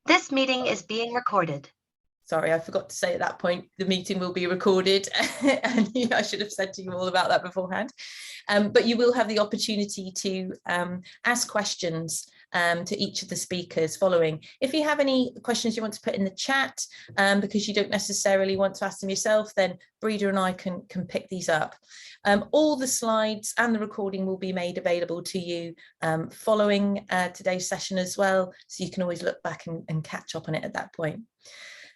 This meeting is being recorded. Sorry, I forgot to say at that point, the meeting will be recorded. And I should have said to you all about that beforehand. But you will have the opportunity to ask questions to each of the speakers following. If you have any questions you want to put in the chat, because you don't necessarily want to ask them yourself, then Breda and I can pick these up. All the slides and the recording will be made available to you following today's session as well, so you can always look back and catch up on it at that point.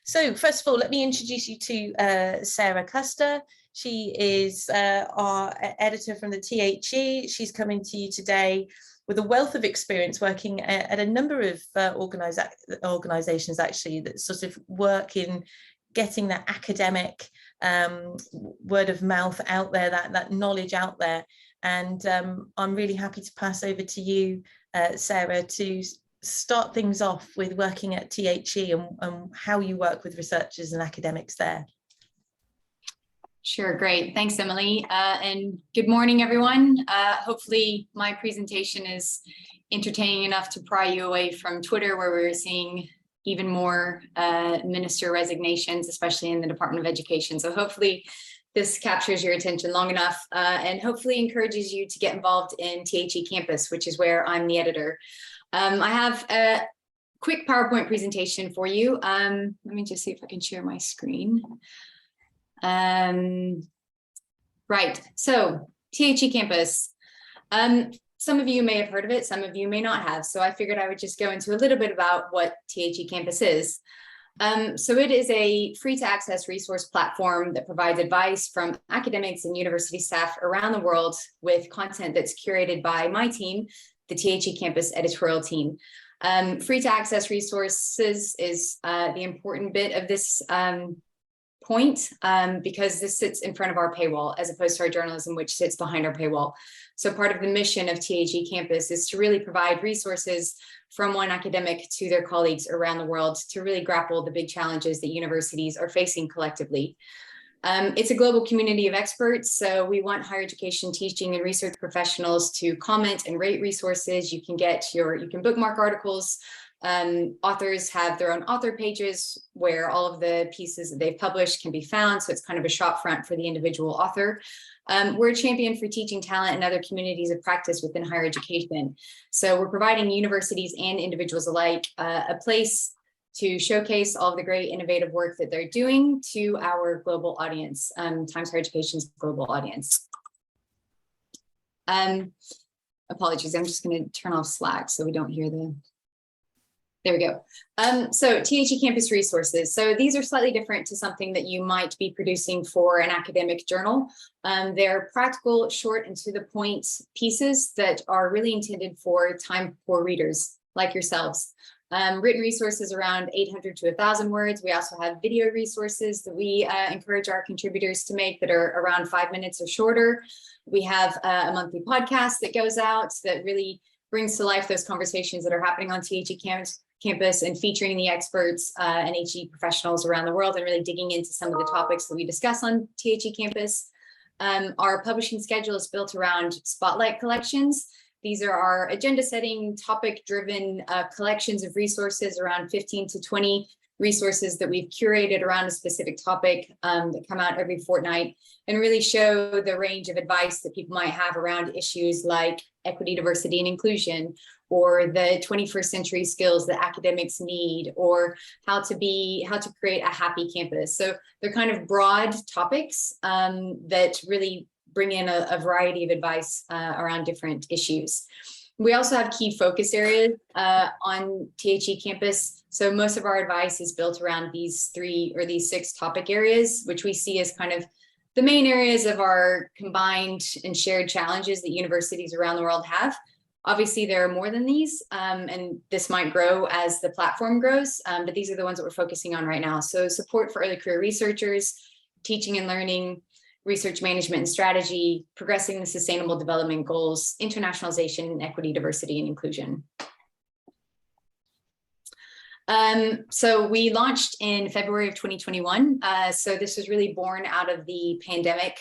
So first of all, let me introduce you to Sarah Custer. She is our editor from the THE. She's coming to you today with a wealth of experience working at a number of organisations actually that sort of work in getting that academic word of mouth out there, that knowledge out there. And I'm really happy to pass over to you, Sarah, to start things off with working at THE and how you work with researchers and academics there. Sure, great. Thanks, Emily. And good morning, everyone. Hopefully my presentation is entertaining enough to pry you away from Twitter, where we're seeing even more minister resignations, especially in the Department of Education. So hopefully this captures your attention long enough and hopefully encourages you to get involved in THE Campus, which is where I'm the editor. I have a quick PowerPoint presentation for you. Let me just see if I can share my screen. Right, so THE Campus. Some of you may have heard of it, some of you may not have. So I figured I would just go into a little bit about what THE Campus is. So it is a free to access resource platform that provides advice from academics and university staff around the world with content that's curated by my team, the THE Campus editorial team. Free to access resources is the important bit of this point, because this sits in front of our paywall as opposed to our journalism, which sits behind our paywall. So part of the mission of THE Campus is to really provide resources from one academic to their colleagues around the world to really grapple the big challenges that universities are facing collectively. It's a global community of experts, so we want higher education teaching and research professionals to comment and rate resources. You can bookmark articles. Authors have their own author pages where all of the pieces that they've published can be found, so it's kind of a shop front for the individual author. We're a champion for teaching talent and other communities of practice within higher education. So we're providing universities and individuals alike a place to showcase all of the great innovative work that they're doing to our global audience, Times Higher Education's global audience. Apologies, I'm just going to turn off Slack so we don't hear the... There we go. So THE Campus resources. So these are slightly different to something that you might be producing for an academic journal. They're practical, short and to the point pieces that are really intended for time-poor readers like yourselves. Written resources around 800 to 1,000 words. We also have video resources that we encourage our contributors to make that are around 5 minutes or shorter. We have a monthly podcast that goes out that really brings to life those conversations that are happening on THE Campus and featuring the experts and HE professionals around the world and really digging into some of the topics that we discuss on THE Campus. Our publishing schedule is built around spotlight collections. These are our agenda setting, topic driven collections of resources, around 15 to 20 resources that we've curated around a specific topic that come out every fortnight and really show the range of advice that people might have around issues like equity, diversity, and inclusion, or the 21st century skills that academics need, or how to create a happy campus. So they're kind of broad topics that really bring in a variety of advice around different issues. We also have key focus areas on THE Campus. So most of our advice is built around these 3 or these 6 topic areas, which we see as kind of the main areas of our combined and shared challenges that universities around the world have. Obviously, there are more than these, and this might grow as the platform grows, but these are the ones that we're focusing on right now. So support for early career researchers, teaching and learning, research management and strategy, progressing the sustainable development goals, internationalization, equity, diversity, and inclusion. So we launched in February of 2021. So this was really born out of the pandemic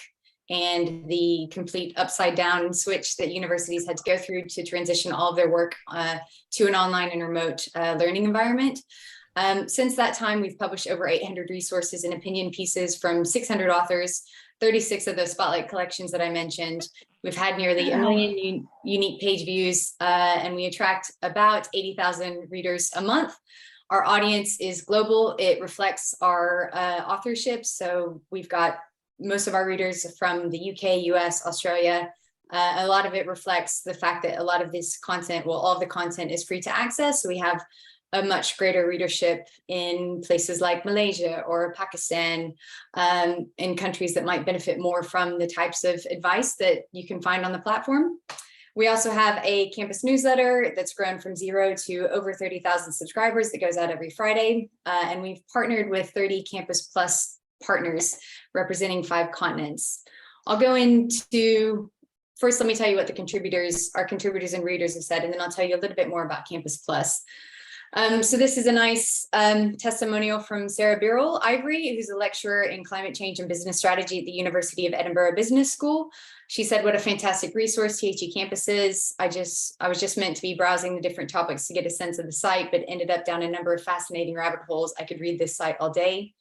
and the complete upside down switch that universities had to go through to transition all of their work to an online and remote learning environment. Since that time, we've published over 800 resources and opinion pieces from 600 authors, 36 of those spotlight collections that I mentioned. We've had nearly 1 million unique page views, and we attract about 80,000 readers a month. Our audience is global. It reflects our authorship. So we've got most of our readers from the UK, US, Australia. A lot of it reflects the fact that a lot of this content, well, all of the content is free to access. So we have a much greater readership in places like Malaysia or Pakistan, in countries that might benefit more from the types of advice that you can find on the platform. We also have a campus newsletter that's grown from 0 to over 30,000 subscribers that goes out every Friday. And we've partnered with 30 Campus Plus partners representing 5 continents. I'll go into, first, let me tell you what our contributors and readers have said, and then I'll tell you a little bit more about Campus Plus. So this is a nice testimonial from Sarah Birrell Ivory, who's a lecturer in climate change and business strategy at the University of Edinburgh Business School. She said, what a fantastic resource THE Campus is. I was just meant to be browsing the different topics to get a sense of the site, but ended up down a number of fascinating rabbit holes. I could read this site all day.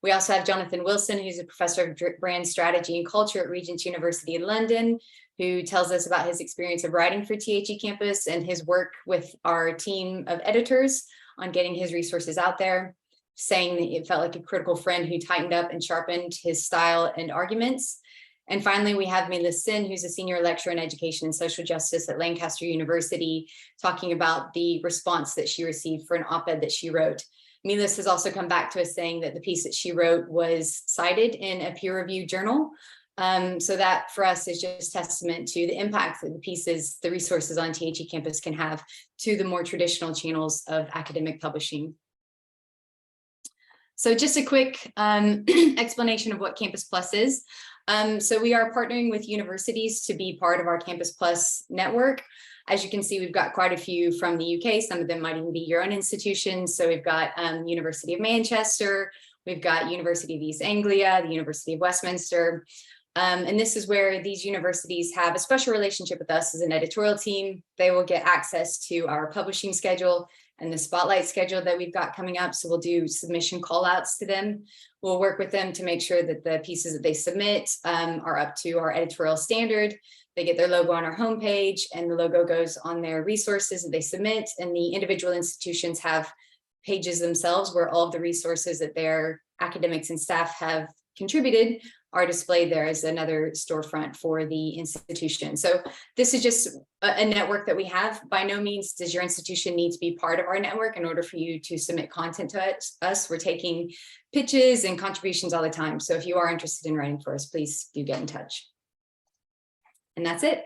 We also have Jonathan Wilson, who's a professor of brand strategy and culture at Regent's University in London, who tells us about his experience of writing for THE Campus and his work with our team of editors on getting his resources out there, saying that it felt like a critical friend who tightened up and sharpened his style and arguments. And finally, we have Melis Sin, who's a senior lecturer in education and social justice at Lancaster University, talking about the response that she received for an op-ed that she wrote. Melis has also come back to us saying that the piece that she wrote was cited in a peer-reviewed journal. So that for us is just testament to the impact that the pieces, the resources on THE Campus can have to the more traditional channels of academic publishing. So just a quick explanation of what Campus Plus is. So we are partnering with universities to be part of our Campus Plus network. As you can see, we've got quite a few from the UK. Some of them might even be your own institutions. So we've got University of Manchester, we've got University of East Anglia, the University of Westminster. And this is where these universities have a special relationship with us as an editorial team. They will get access to our publishing schedule and the spotlight schedule that we've got coming up. So we'll do submission call outs to them. We'll work with them to make sure that the pieces that they submit are up to our editorial standard. They get their logo on our homepage, and the logo goes on their resources that they submit. And the individual institutions have pages themselves where all of the resources that their academics and staff have contributed are displayed there as another storefront for the institution. So this is just a network that we have. By no means does your institution need to be part of our network in order for you to submit content to us. We're taking pitches and contributions all the time. So if you are interested in writing for us, please do get in touch. And that's it.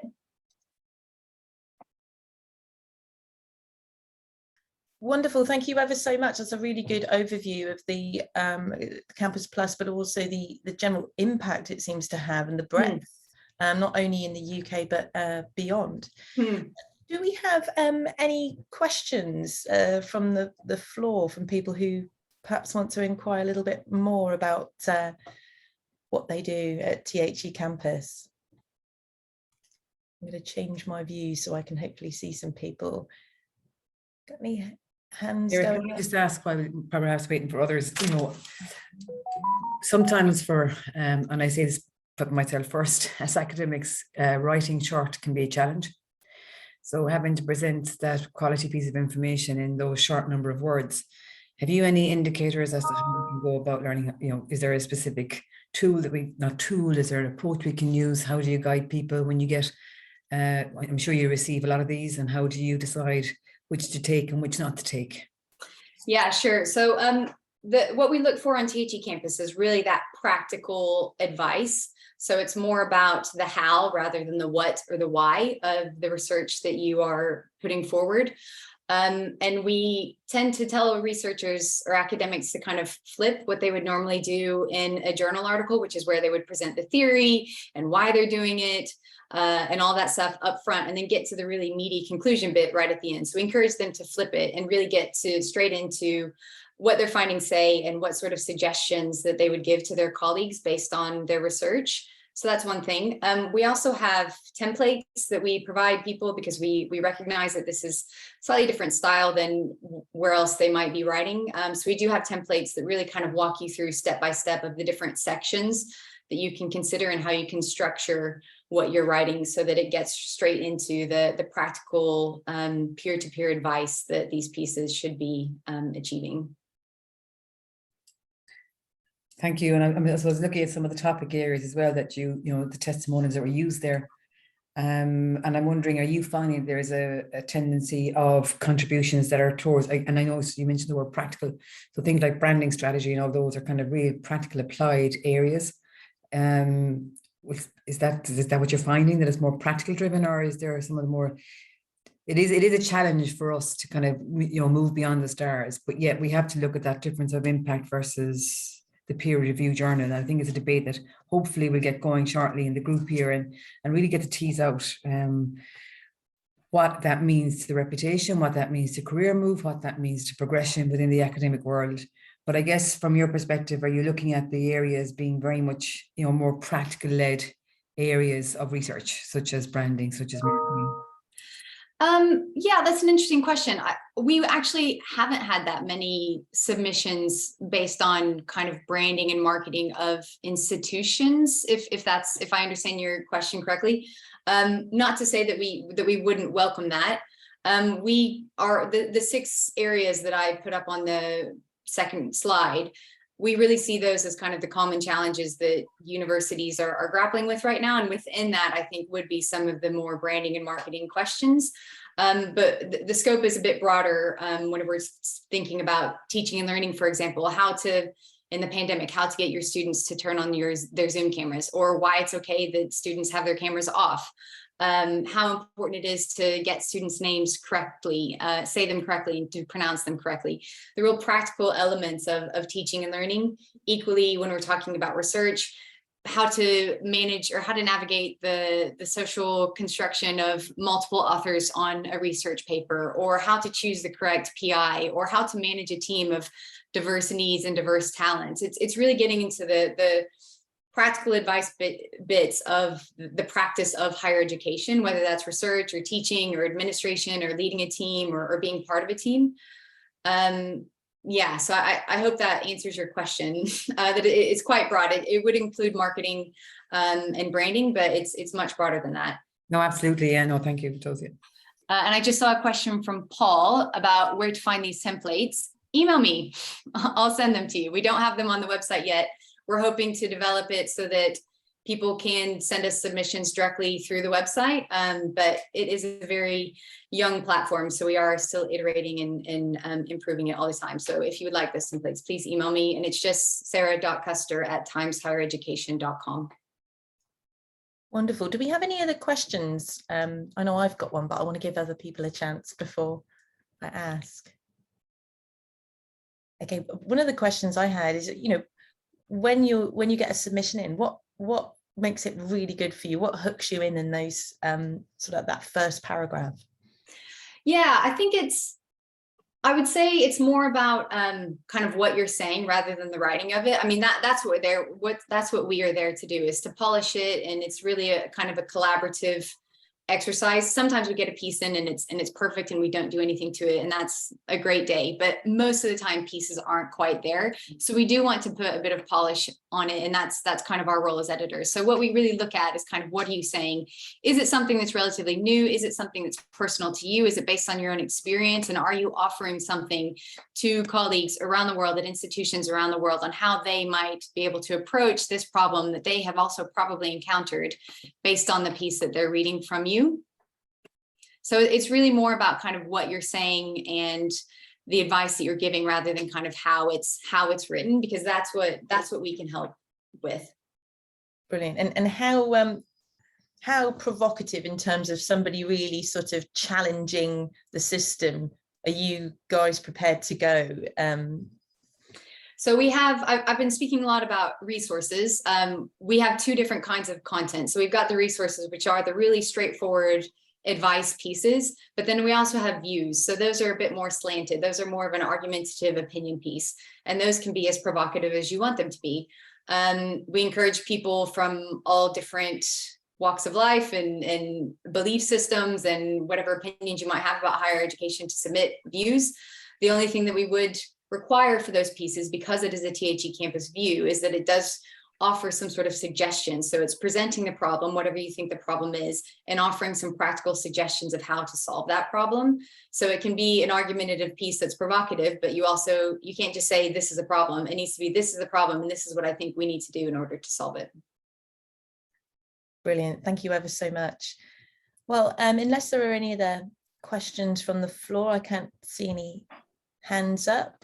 Wonderful. Thank you ever so much. That's a really good overview of the Campus Plus, but also the general impact it seems to have and the breadth, not only in the UK, but beyond. Do we have any questions from the floor, from people who perhaps want to inquire a little bit more about what they do at THE Campus? I'm going to change my view so I can hopefully see some people. Got any hands Eric, going can I up? just ask, while we perhaps waiting for others, you know, sometimes for, and I say this, put myself first, as academics, writing short can be a challenge. So having to present that quality piece of information in those short number of words, have you any indicators as to how we can go about learning? You know, is there a specific tool that is there an approach we can use? How do you guide people when you get, I'm sure you receive a lot of these, and how do you decide which to take and which not to take? Yeah, sure. So what we look for on THE Campus is really that practical advice. So it's more about the how rather than the what or the why of the research that you are putting forward. And we tend to tell researchers or academics to kind of flip what they would normally do in a journal article, which is where they would present the theory and why they're doing it, and all that stuff up front, and then get to the really meaty conclusion bit right at the end. So we encourage them to flip it and really get to straight into what their findings say and what sort of suggestions that they would give to their colleagues based on their research. So that's one thing. We also have templates that we provide people because we recognize that this is slightly different style than where else they might be writing. So we do have templates that really kind of walk you through step by step of the different sections that you can consider and how you can structure what you're writing so that it gets straight into the practical peer-to-peer advice that these pieces should be achieving. Thank you. And I was looking at some of the topic areas as well that you know, the testimonials that were used there. And I'm wondering, are you finding there is a tendency of contributions that are towards, and I know you mentioned the word practical, so things like branding strategy and all those are kind of real practical applied areas. Is that what you're finding, that it's more practical driven, or is there some of the more, it is a challenge for us to kind of, you know, move beyond the stars, but yet we have to look at that difference of impact versus the peer review journal. And I think it's a debate that hopefully we'll get going shortly in the group here and really get to tease out what that means to the reputation, what that means to career move, what that means to progression within the academic world. But I guess from your perspective, are you looking at the areas being very much, you know, more practical led areas of research, such as branding, such as marketing? Yeah, that's an interesting question. We actually haven't had that many submissions based on kind of branding and marketing of institutions, if I understand your question correctly. Not to say that we wouldn't welcome that. We are the 6 areas that I put up on the second slide. We really see those as kind of the common challenges that universities are grappling with right now. And within that, I think would be some of the more branding and marketing questions. But the scope is a bit broader when we're thinking about teaching and learning, for example, in the pandemic, how to get your students to turn on their Zoom cameras, or why it's okay that students have their cameras off. How important it is to get students' names correctly, say them correctly, and to pronounce them correctly. The real practical elements of teaching and learning. Equally, when we're talking about research, how to manage or how to navigate the social construction of multiple authors on a research paper, or how to choose the correct PI, or how to manage a team of diverse needs and diverse talents. It's really getting into the practical advice bits of the practice of higher education, whether that's research or teaching or administration or leading a team or being part of a team. Yeah, so I hope that answers your question. That it's quite broad. It would include marketing and branding, but it's much broader than that. No, absolutely. Yeah, no, thank you, Tosia. And I just saw a question from Paul about where to find these templates. Email me. I'll send them to you. We don't have them on the website yet. We're hoping to develop it so that people can send us submissions directly through the website, but it is a very young platform, so we are still iterating and improving it all the time. So if you would like this templates, please email me, and it's just sarah.custer@timeshighereducation.com. Wonderful. Do we have any other questions? I know I've got one, but I want to give other people a chance before I ask. Okay, one of the questions I had is, you know, when you get a submission in, what makes it really good for you? What hooks you in those sort of that first paragraph? Yeah, I think I would say it's more about kind of what you're saying rather than the writing of it. I mean, that's what we are there to do, is to polish it, and it's really a kind of a collaborative exercise. Sometimes we get a piece in and it's perfect and we don't do anything to it, and that's a great day, but most of the time pieces aren't quite there. So we do want to put a bit of polish on it, and that's kind of our role as editors. So what we really look at is kind of, what are you saying? Is it something that's relatively new? Is it something that's personal to you? Is it based on your own experience? And are you offering something to colleagues around the world, at institutions around the world, on how they might be able to approach this problem that they have also probably encountered based on the piece that they're reading from you? So it's really more about kind of what you're saying and the advice that you're giving, rather than kind of how it's written, because that's what we can help with. Brilliant. And how provocative, in terms of somebody really sort of challenging the system, are you guys prepared to go? So I've been speaking a lot about resources. We have 2 different kinds of content. So we've got the resources, which are the really straightforward advice pieces, but then we also have views. So those are a bit more slanted. Those are more of an argumentative opinion piece, and those can be as provocative as you want them to be. We encourage people from all different walks of life and belief systems and whatever opinions you might have about higher education to submit views. The only thing that we would require for those pieces, because it is a THE campus view, is that it does offer some sort of suggestion. So it's presenting the problem, whatever you think the problem is, and offering some practical suggestions of how to solve that problem. So it can be an argumentative piece that's provocative, but you can't just say this is a problem. It needs to be, this is the problem and this is what I think we need to do in order to solve it. Brilliant. Thank you ever so much. Well, unless there are any other questions from the floor, I can't see any hands up.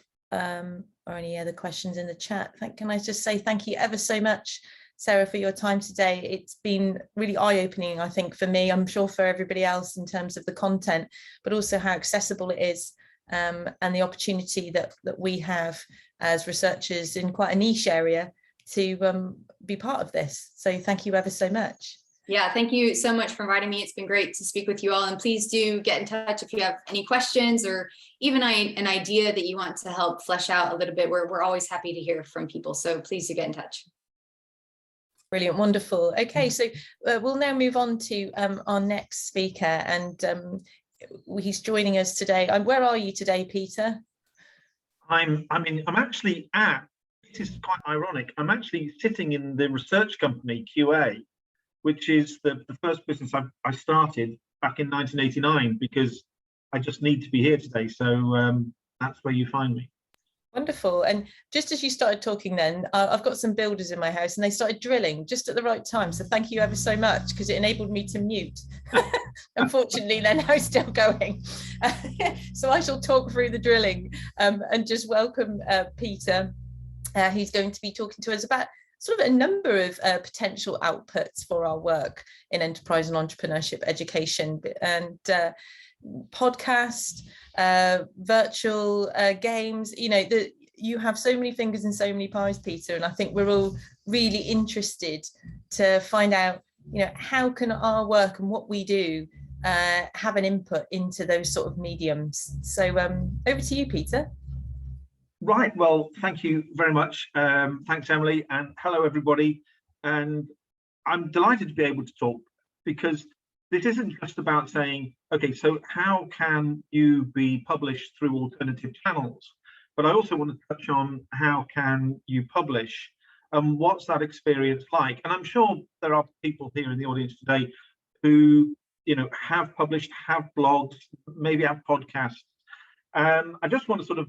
Or any other questions in the chat. Can I just say thank you ever so much, Sarah, for your time today. It's been really eye-opening, I think, for me, I'm sure for everybody else, in terms of the content, but also how accessible it is, and the opportunity that we have as researchers in quite a niche area to be part of this. So thank you ever so much. Yeah, thank you so much for inviting me. It's been great to speak with you all, and please do get in touch if you have any questions or even an idea that you want to help flesh out a little bit. We're always happy to hear from people, so please do get in touch. Brilliant, wonderful. Okay, so we'll now move on to our next speaker, and he's joining us today. Where are you today, Peter? I'm actually this is quite ironic, I'm actually sitting in the research company QA, which is the first business I started back in 1989, because I just need to be here today. So that's where you find me. Wonderful. And just as you started talking then, I've got some builders in my house and they started drilling just at the right time. So thank you ever so much, because it enabled me to mute. Unfortunately, they're now still going. So I shall talk through the drilling and just welcome Peter. He's going to be talking to us about sort of a number of potential outputs for our work in enterprise and entrepreneurship education, and podcast, virtual games. You know, you have so many fingers in so many pies, Peter, and I think we're all really interested to find out, you know, how can our work and what we do have an input into those sort of mediums. So over to you, Peter. Right, well, thank you very much. Thanks, Emily, and hello, everybody. And I'm delighted to be able to talk, because this isn't just about saying, okay, so how can you be published through alternative channels? But I also want to touch on how can you publish, and what's that experience like? And I'm sure there are people here in the audience today who, you know, have published, have blogs, maybe have podcasts. I just want to sort of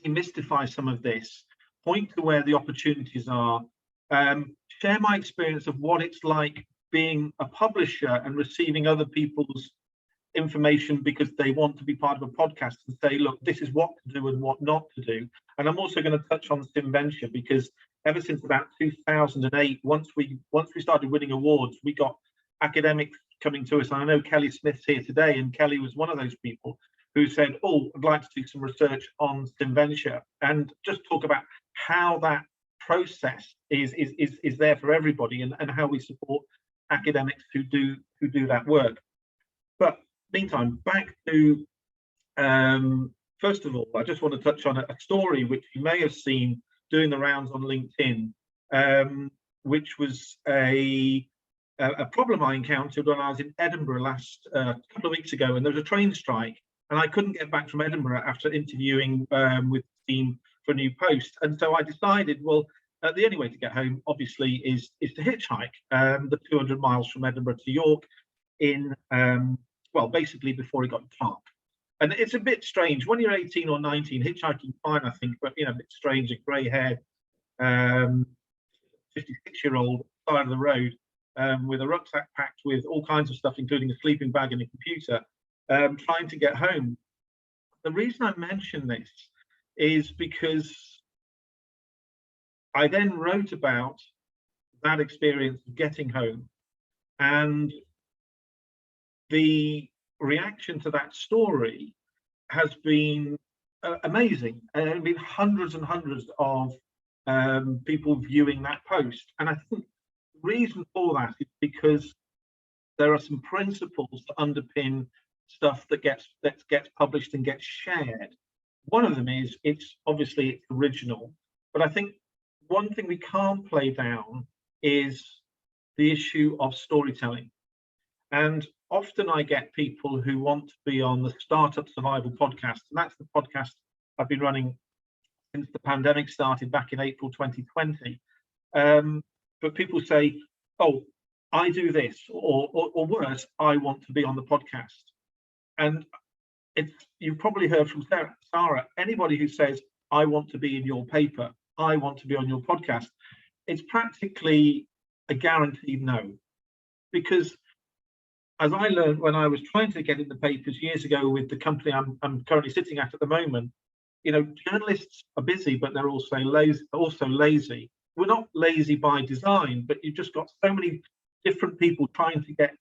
demystify some of this, point to where the opportunities are, share my experience of what it's like being a publisher and receiving other people's information because they want to be part of a podcast, and say, look, this is what to do and what not to do. And I'm also going to touch on SimVenture, because ever since about 2008, once we started winning awards, we got academics coming to us. And I know Kelly Smith's here today, and Kelly was one of those people who said, oh, I'd like to do some research on SimVenture, and just talk about how that process is there for everybody, and how we support academics who do that work. But meantime, back to, first of all, I just want to touch on a story which you may have seen doing the rounds on LinkedIn, which was a problem I encountered when I was in Edinburgh last couple of weeks ago, and there was a train strike. And I couldn't get back from Edinburgh after interviewing with the team for a new post. And so I decided, well, the only way to get home, obviously, is to hitchhike the 200 miles from Edinburgh to York in, well, basically before it got dark. And it's a bit strange. When you're 18 or 19, hitchhiking fine, I think, but, you know, a bit strange, a grey-haired 56-year-old side of the road with a rucksack packed with all kinds of stuff, including a sleeping bag and a computer, trying to get home. The reason I mention this is because I then wrote about that experience of getting home, and the reaction to that story has been amazing. And there have been hundreds and hundreds of people viewing that post. And I think the reason for that is because there are some principles that underpin stuff that gets published and gets shared. One of them is it's obviously original, but I think one thing we can't play down is the issue of storytelling. And often I get people who want to be on the Startup Survival podcast, and that's the podcast I've been running since the pandemic started back in April 2020. But people say, oh, I do this, or worse, I want to be on the podcast. And you've probably heard from Sarah, anybody who says, I want to be in your paper, I want to be on your podcast, it's practically a guaranteed no. Because as I learned when I was trying to get in the papers years ago with the company I'm currently sitting at the moment, you know, journalists are busy, but they're also lazy. We're not lazy by design, but you've just got so many different people trying to get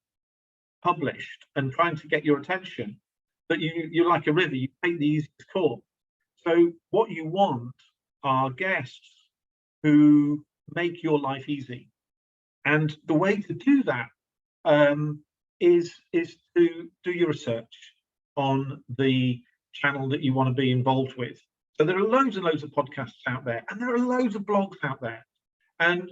published and trying to get your attention that you're like a river, you take the easiest course. So what you want are guests who make your life easy. And the way to do that is to do your research on the channel that you want to be involved with. So there are loads and loads of podcasts out there, and there are loads of blogs out there. And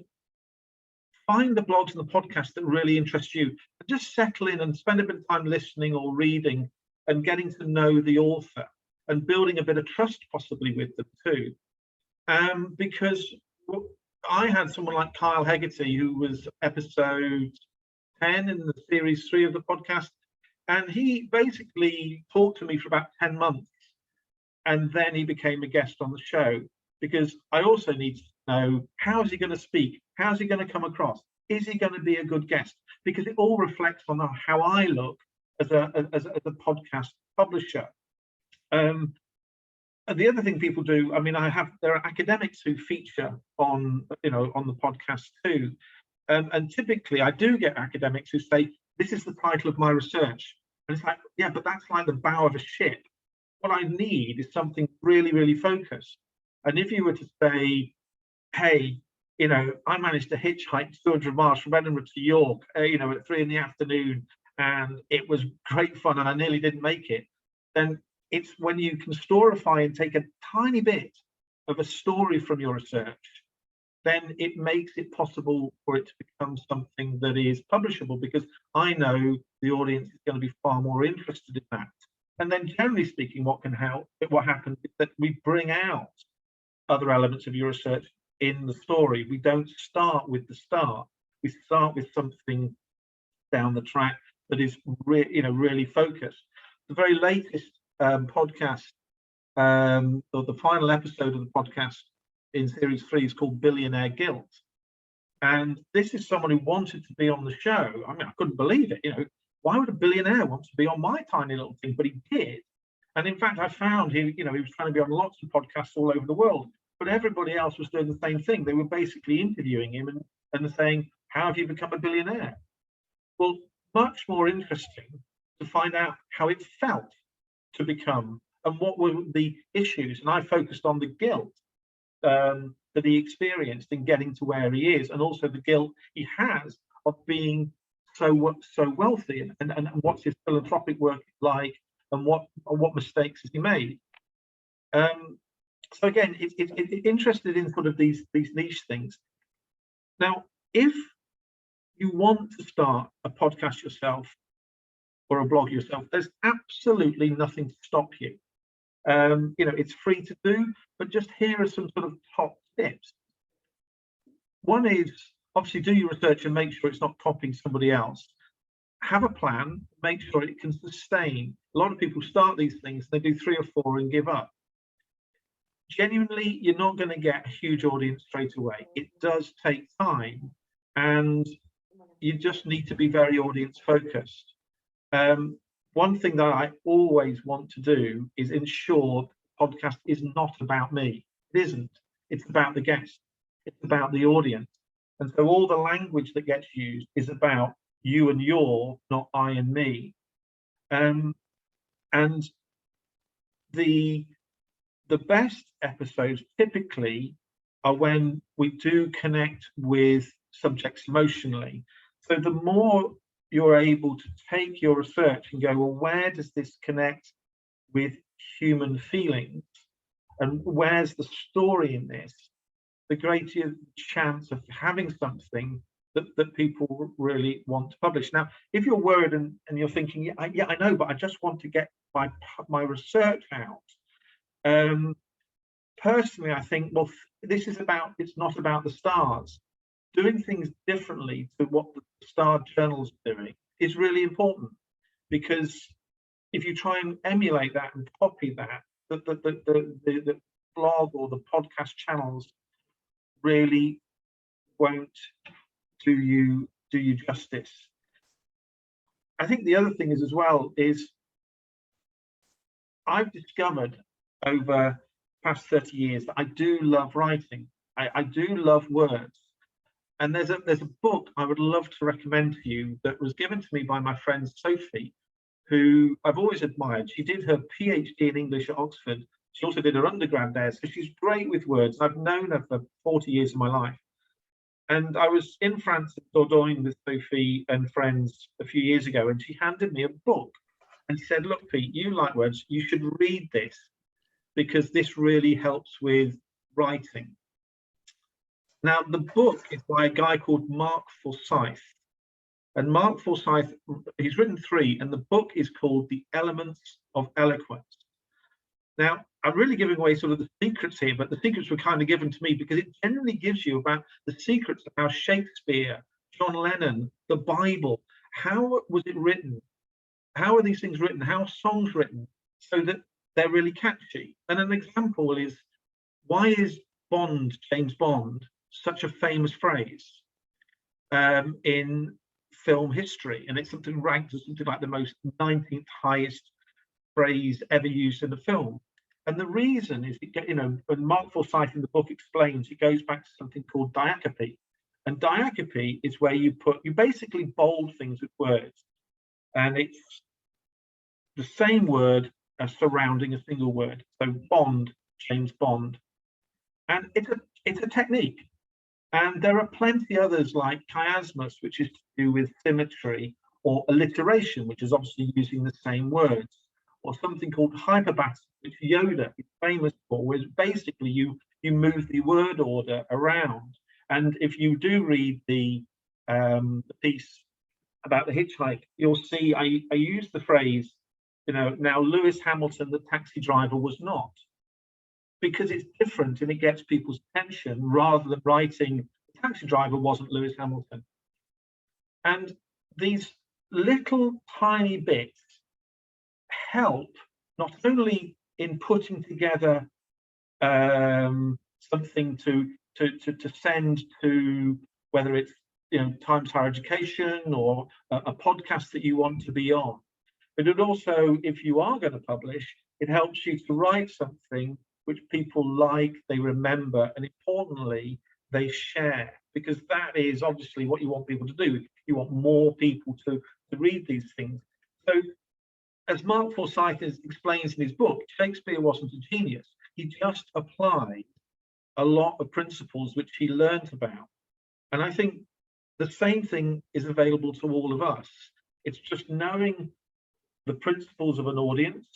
find the blogs and the podcasts that really interest you, and just settle in and spend a bit of time listening or reading and getting to know the author and building a bit of trust possibly with them too. Because I had someone like Kyle Hegarty, who was episode 10 in the series 3 of the podcast, and he basically talked to me for about 10 months, and then he became a guest on the show, because I also need to know, how is he going to speak? How's he going to come across? Is he going to be a good guest? Because it all reflects on how I look as a podcast publisher. And the other thing people do, I mean, there are academics who feature on the podcast too. And typically I do get academics who say, this is the title of my research. And it's like, yeah, but that's like the bow of a ship. What I need is something really, really focused. And if you were to say, hey, I managed to hitchhike 200 miles from Edinburgh to York, at 3 in the afternoon, and it was great fun and I nearly didn't make it, then it's when you can storify and take a tiny bit of a story from your research, then it makes it possible for it to become something that is publishable, because I know the audience is going to be far more interested in that. And then generally speaking, what happens is that we bring out other elements of your research in the story. We don't start with the start. We start with something down the track that is really focused. The very latest podcast, or the final episode of the podcast in series 3, is called Billionaire Guilt. And this is someone who wanted to be on the show. I mean, I couldn't believe it. Why would a billionaire want to be on my tiny little thing? But he did. And in fact, I found he was trying to be on lots of podcasts all over the world, but everybody else was doing the same thing. They were basically interviewing him and saying, how have you become a billionaire? Well, much more interesting to find out how it felt to become, and what were the issues. And I focused on the guilt that he experienced in getting to where he is, and also the guilt he has of being so wealthy, and what's his philanthropic work like, and what mistakes has he made. So again, it's interested in sort of these niche things. Now, if you want to start a podcast yourself or a blog yourself, there's absolutely nothing to stop you. It's free to do, but just here are some sort of top tips. One is, obviously, do your research and make sure it's not copying somebody else. Have a plan, make sure it can sustain. A lot of people start these things, they do 3 or 4 and give up. Genuinely, you're not going to get a huge audience straight away. It does take time, and you just need to be very audience focused. One thing that I always want to do is ensure the podcast is not about me. It isn't. It's about the guest. It's about the audience. And so all the language that gets used is about you and your, not I and me. And the best episodes typically are when we do connect with subjects emotionally. So the more you're able to take your research and go, well, where does this connect with human feelings? And where's the story in this? the greater the chance of having something that people really want to publish. Now, if you're worried and you're thinking, yeah, I know, but I just want to get my research out. Personally, I think, well, it's not about the stars. Doing things differently to what the star journals are doing is really important, because if you try and emulate that and copy that, the blog or the podcast channels really won't do you justice. I think the other thing is as well is I've discovered over the past 30 years that I do love writing. I do love words. And there's a book I would love to recommend to you that was given to me by my friend Sophie, who I've always admired. She did her PhD in English at Oxford. She also did her undergrad there, so she's great with words. I've known her for 40 years of my life. And I was in France at Dordogne with Sophie and friends a few years ago, and she handed me a book. And she said, look, Pete, you like words, you should read this, because this really helps with writing. Now, the book is by a guy called Mark Forsyth. And Mark Forsyth, he's written 3, and the book is called The Elements of Eloquence. Now, I'm really giving away sort of the secrets here, but the secrets were kind of given to me because it generally gives you about the secrets of how Shakespeare, John Lennon, the Bible, how was it written? How are these things written? How are songs written so that they're really catchy? And an example is, why is Bond, James Bond, such a famous phrase in film history? And it's something ranked as something like the most 19th highest phrase ever used in a film. And the reason is, when Mark Forsyth in the book explains, it goes back to something called diacope. And diacope is where you basically bold things with words. And it's the same word as surrounding a single word. So Bond, James Bond. And it's a technique. And there are plenty others like chiasmus, which is to do with symmetry, or alliteration, which is obviously using the same words, or something called hyperbaton, which Yoda is famous for, where basically you move the word order around. And if you do read the piece about the hitchhike, you'll see I use the phrase, now Lewis Hamilton, the taxi driver, was not, because it's different and it gets people's attention, rather than writing the taxi driver wasn't Lewis Hamilton. And these little tiny bits help not only in putting together something to send to, whether it's Times Higher Education or a podcast that you want to be on, but it also, if you are going to publish, it helps you to write something which people like, they remember, and importantly, they share, because that is obviously what you want people to do. You want more people to read these things. So, as Mark Forsyth explains in his book, Shakespeare wasn't a genius. He just applied a lot of principles which he learned about. And I think the same thing is available to all of us. It's just knowing the principles of an audience,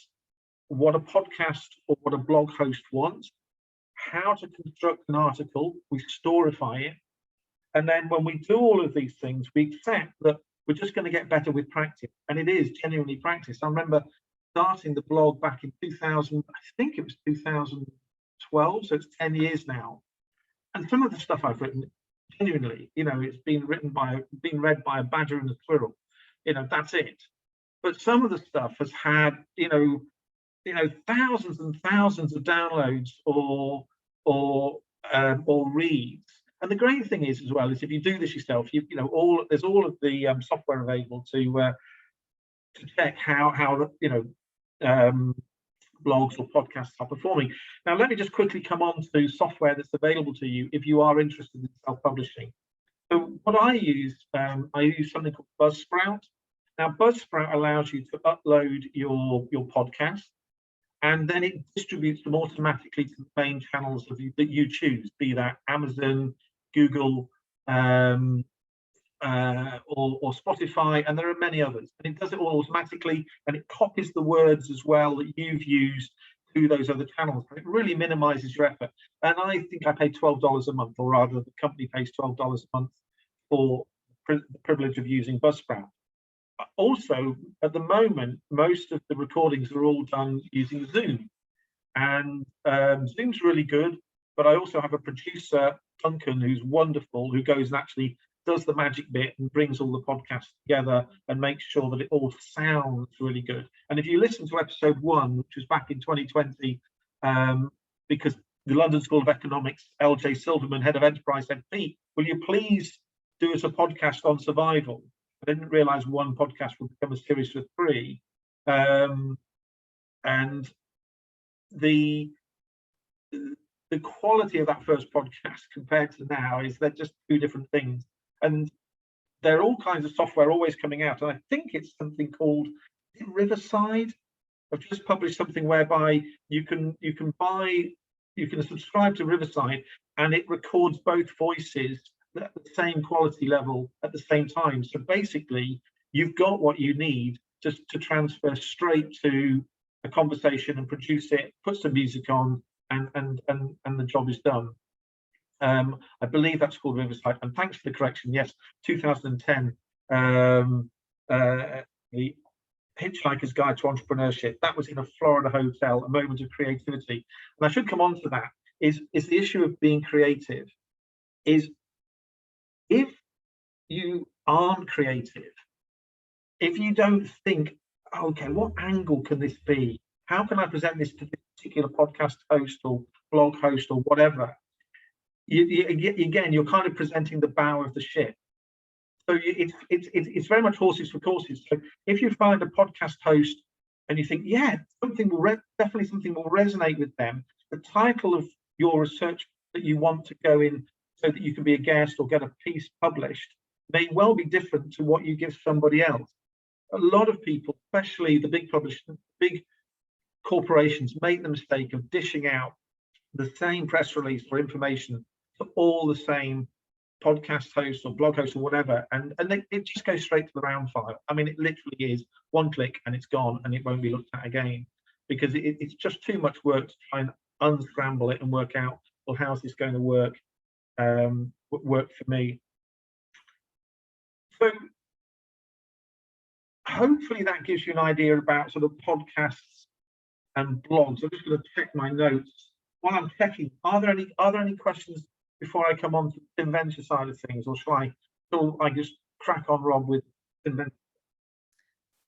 what a podcast or what a blog host wants, how to construct an article, we storify it. And then when we do all of these things, we accept that we're just going to get better with practice. And it is genuinely practice. I remember starting the blog back in 2000, I think it was 2012, so it's 10 years now. And some of the stuff I've written, genuinely, it's been read by a badger and a squirrel. That's it. But some of the stuff has had, thousands and thousands of downloads or reads. And the great thing is, as well, is if you do this yourself, there's all of the software available to check how blogs or podcasts are performing. Now, let me just quickly come on to software that's available to you if you are interested in self-publishing. So what I use something called Buzzsprout. Now, Buzzsprout allows you to upload your podcast, and then it distributes them automatically to the main channels that you choose, be that Amazon, Google, or Spotify, and there are many others. And it does it all automatically, and it copies the words as well that you've used do those other channels. It really minimises your effort. And I think I pay $12 a month, or rather the company pays $12 a month for the privilege of using Buzzsprout. Also, at the moment, most of the recordings are all done using Zoom. And Zoom's really good, but I also have a producer, Duncan, who's wonderful, who goes and actually does the magic bit and brings all the podcasts together and makes sure that it all sounds really good. And if you listen to episode 1, which was back in 2020, because the London School of Economics, LJ Silverman, head of enterprise, said, Pete, will you please do us a podcast on survival? I didn't realize one podcast would become a series of 3. And the quality of that first podcast compared to now is they're just 2 different things. And there are all kinds of software always coming out. And I think it's something called Riverside. I've just published something whereby you can subscribe to Riverside, and it records both voices at the same quality level at the same time. So basically, you've got what you need just to transfer straight to a conversation and produce it, put some music on, and the job is done. I believe that's called Riverside, and thanks for the correction. Yes, 2010, the Hitchhiker's Guide to Entrepreneurship. That was in a Florida hotel, a moment of creativity. And I should come on to that. Is the issue of being creative? Is if you aren't creative, if you don't think, okay, what angle can this be? How can I present this to this particular podcast host or blog host or whatever? Again, you're kind of presenting the bow of the ship. So it's very much horses for courses. So if you find a podcast host and you think, yeah, definitely something will resonate with them, the title of your research that you want to go in so that you can be a guest or get a piece published may well be different to what you give somebody else. A lot of people, especially the big publishers, big corporations, make the mistake of dishing out the same press release or information to all the same podcast hosts or blog hosts or whatever, and it just goes straight to the round file. I mean, it literally is one click and it's gone, and it won't be looked at again, because it's just too much work to try and unscramble it and work out, well, how's this going to work for me? So hopefully that gives you an idea about sort of podcasts and blogs. I'm just going to check my notes. While I'm checking, are there any questions before I come on to the Inventure side of things, or shall I just crack on, Rob, with Inventure?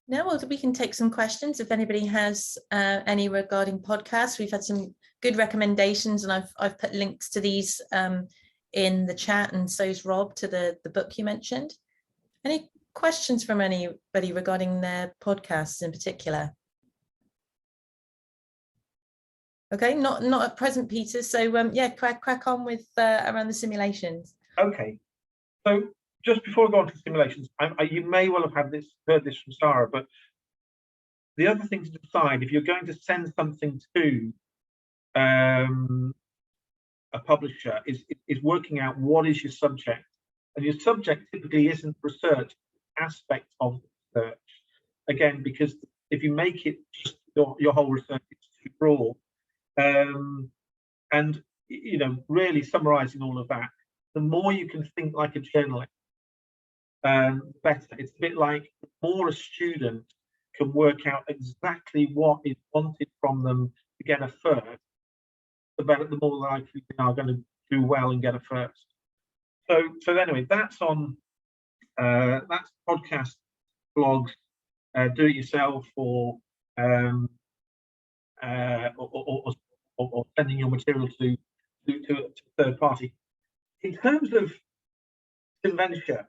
No, well, we can take some questions if anybody has any regarding podcasts. We've had some good recommendations, and I've put links to these in the chat, and so's Rob to the book you mentioned. Any questions from anybody regarding their podcasts in particular? Okay, not at present, Peter. So yeah, crack on with around the simulations. Okay, so just before I go on to simulations, you may well have heard this from Sarah, but the other thing to decide if you're going to send something to a publisher is working out what is your subject, and your subject typically isn't research aspect of research. Again, because if you make it just your whole research, it's too broad. And you know, really summarizing all of that, the more you can think like a journalist, better. It's a bit like the more a student can work out exactly what is wanted from them to get a first, the better, the more likely they are going to do well and get a first. So anyway, that's on that's podcast, blogs, do it yourself, or sending your material to a third party. In terms of Inventure,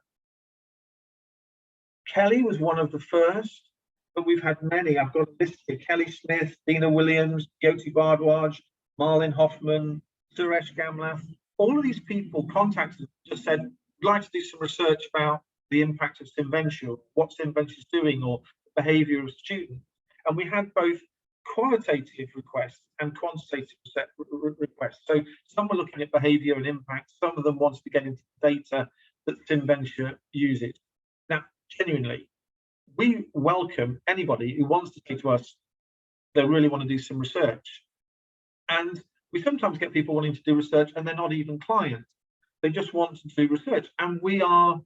Kelly was one of the first, but we've had many. I've got a list here: Kelly Smith, Dina Williams, Jyoti Bhardwaj, Marlin Hoffman, Suresh Gamlath. All of these people contacted us, just said, we'd like to do some research about the impact of Inventure, what Inventure is doing, or the behavior of students. And we had both qualitative requests and quantitative requests. So some were looking at behavior and impact, some of them wanted to get into the data that Inventure uses. Now, genuinely, we welcome anybody who wants to say to us they really want to do some research. And we sometimes get people wanting to do research and they're not even clients. They just want to do research. And we are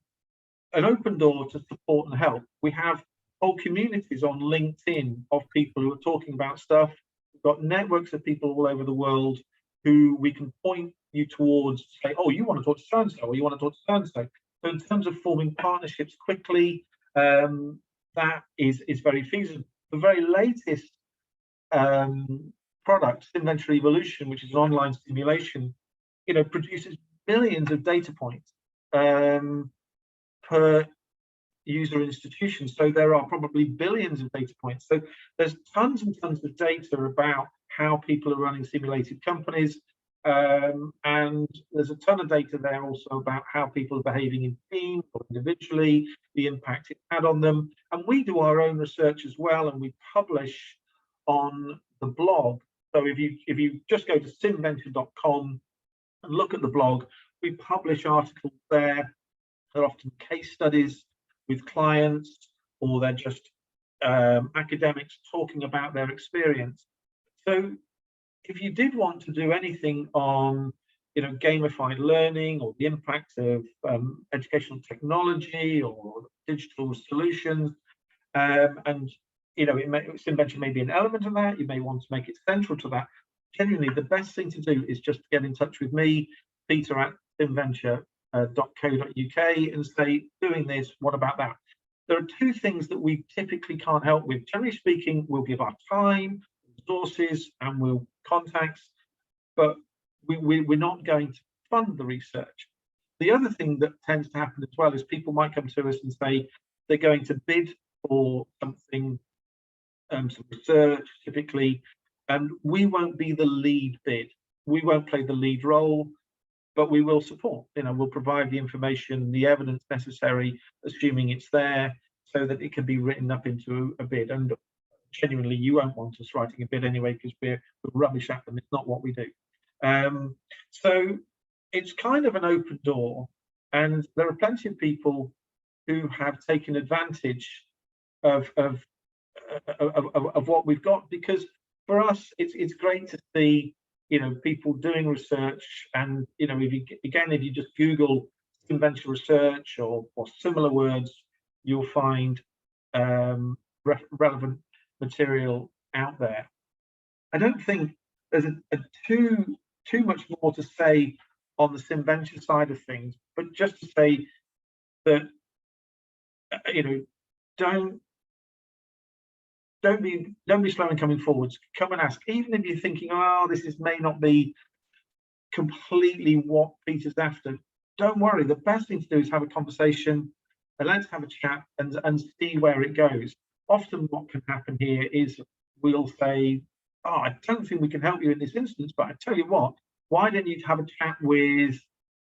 an open door to support and help. We have whole communities on LinkedIn of people who are talking about stuff. We've got networks of people all over the world who we can point you towards, say, oh, you want to talk to so-and-so, or you want to talk to so-and-so. So in terms of forming partnerships quickly, that is very feasible. The very latest product, Inventory Evolution, which is an online simulation, produces millions of data points per user institution. So there are probably billions of data points. So there's tons and tons of data about how people are running simulated companies. And there's a ton of data there also about how people are behaving in teams or individually, the impact it had on them. And we do our own research as well, and we publish on the blog. So if you just go to simventure.com and look at the blog, we publish articles there. They're often case studies with clients, or they're just academics talking about their experience. So if you did want to do anything on gamified learning, or the impact of educational technology or digital solutions, and SimVenture may be an element of that, you may want to make it central to that. Genuinely, the best thing to do is just get in touch with me, Peter at simventure.co.uk, and say, doing this, what about that? There are two things that we typically can't help with. Generally speaking, we'll give our time, resources, and we'll contacts, but we're not going to fund the research. The other thing that tends to happen as well is people might come to us and say they're going to bid for something, some research typically, and we won't be the lead bid. We won't play the lead role, but we will support. We'll provide the information, the evidence necessary, assuming it's there, so that it can be written up into a bid. And genuinely, you won't want us writing a bid anyway, because we're rubbish at them. It's not what we do. So it's kind of an open door, and there are plenty of people who have taken advantage of what we've got, because for us it's great to see people doing research. And if you just Google SimVenture research or similar words, you'll find relevant material out there. I don't think there's too much more to say on the SimVenture side of things, but just to say that don't be slow in coming forwards. Come and ask, even if you're thinking, oh, this may not be completely what Peter's after. Don't worry. The best thing to do is have a conversation, and let's have a chat and see where it goes. Often what can happen here is we'll say, oh, I don't think we can help you in this instance, but I tell you what, why don't you have a chat with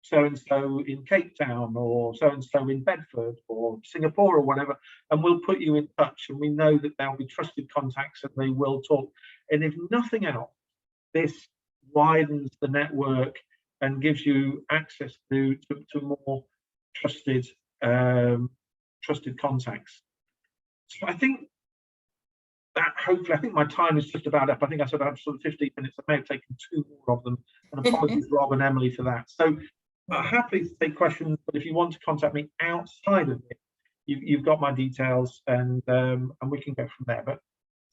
so-and-so in Cape Town, or so-and-so in Bedford or Singapore or whatever, and we'll put you in touch, and we know that they'll be trusted contacts and they will talk. And if nothing else, this widens the network and gives you access to more trusted contacts. So I think that hopefully, I think my time is just about up. I think I said I have sort of 15 minutes. I may have taken 2 more of them, and apologies Rob and Emily for that. So happy to take questions, but if you want to contact me outside of it, you've got my details, and we can go from there. But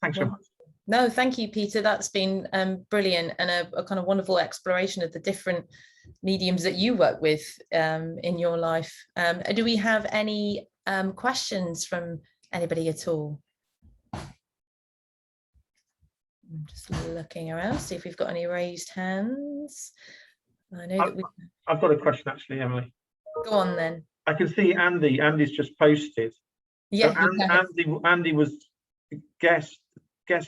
thanks so much. No, thank you, Peter. That's been brilliant, and a kind of wonderful exploration of the different mediums that you work with in your life. Do we have any questions from anybody at all? I'm just looking around, see if we've got any raised hands. I know that I've got a question actually, Emily. Go on then. I can see Andy. Andy's just posted. Yeah. So Andy was guest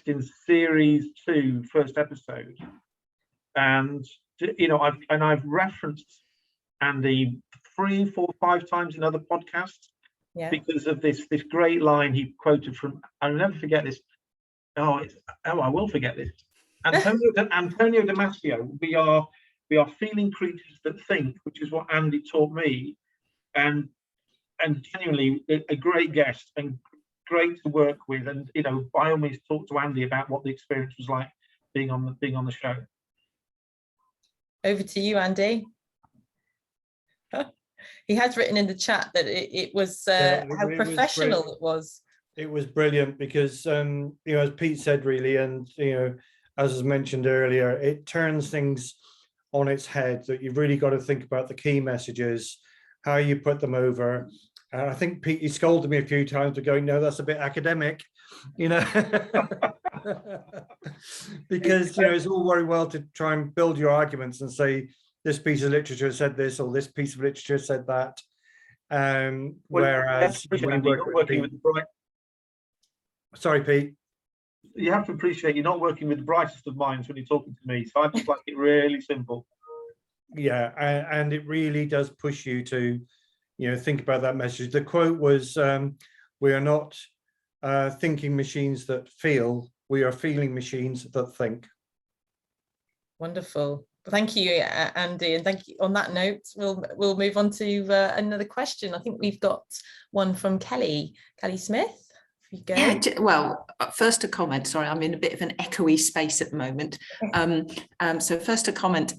in series 2, first episode, and I've referenced Andy 3, 4, 5 times in other podcasts, because of this great line he quoted from. I'll never forget this. I will forget this. Antonio Damasio. We are feeling creatures that think, which is what Andy taught me, and genuinely a great guest and great to work with. And by all means, talk to Andy about what the experience was like being on the show. Over to you, Andy. He has written in the chat that it was how professional it was. It was brilliant because, you know, as Pete said, really, and, you know, as was mentioned earlier, it turns things on its head, that you've really got to think about the key messages, how you put them over. And I think Pete, he scolded me a few times for going, no, that's a bit academic, you know, because, you know, it's all very well to try and build your arguments and say, this piece of literature said this, or this piece of literature said that. Whereas when you work working with the bright, sorry, Pete. You have to appreciate you're not working with the brightest of minds when you're talking to me. So I just like it really simple. Yeah, and it really does push you to, you know, think about that message. The quote was, we are not thinking machines that feel, we are feeling machines that think. Wonderful. Thank you, Andy, and thank you. On that note, we'll move on to another question. I think we've got one from Kelly Smith. If you go. Yeah, well, first a comment. Sorry, I'm in a bit of an echoey space at the moment. So first a comment.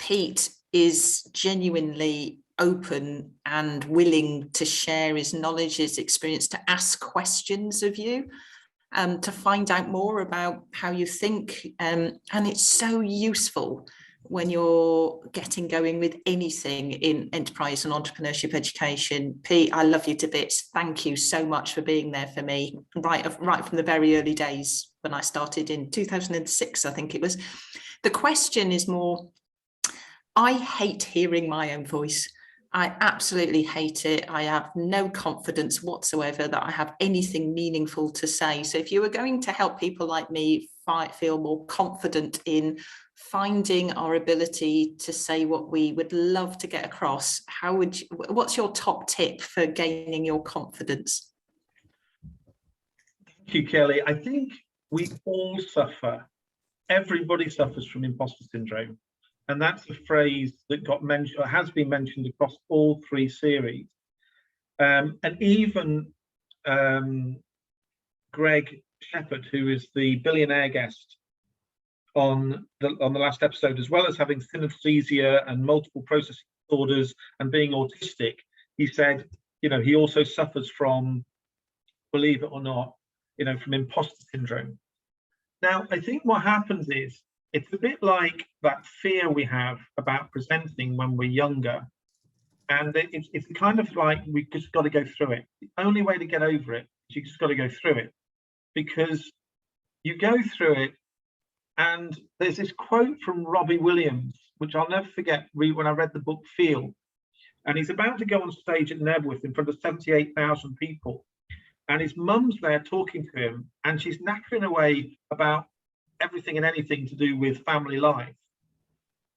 Pete is genuinely open and willing to share his knowledge, his experience, to ask questions of you. To find out more about how you think, and it's so useful when you're getting going with anything in enterprise and entrepreneurship education. Pete, I love you to bits. Thank you so much for being there for me right from the very early days when I started in 2006, I think it was. The question is more, I hate hearing my own voice. I absolutely hate it. I have no confidence whatsoever that I have anything meaningful to say. So if you were going to help people like me feel more confident in finding our ability to say what we would love to get across, what's your top tip for gaining your confidence? Thank you, Kelly. I think we all suffer. Everybody suffers from imposter syndrome. And that's a phrase that got mentioned, or has been mentioned across all three series. And even Greg Shepherd, who is the billionaire guest on the last episode, as well as having synesthesia and multiple processing disorders and being autistic, he said, you know, he also suffers from, believe it or not, you know, from imposter syndrome. Now, I think what happens is, it's a bit like that fear we have about presenting when we're younger. And it's kind of like we just got to go through it. The only way to get over it is you just got to go through it. Because you go through it, and there's this quote from Robbie Williams, which I'll never forget when I read the book Feel. And he's about to go on stage at Nebworth in front of 78,000 people. And his mum's there talking to him, and she's nattering away about everything and anything to do with family life.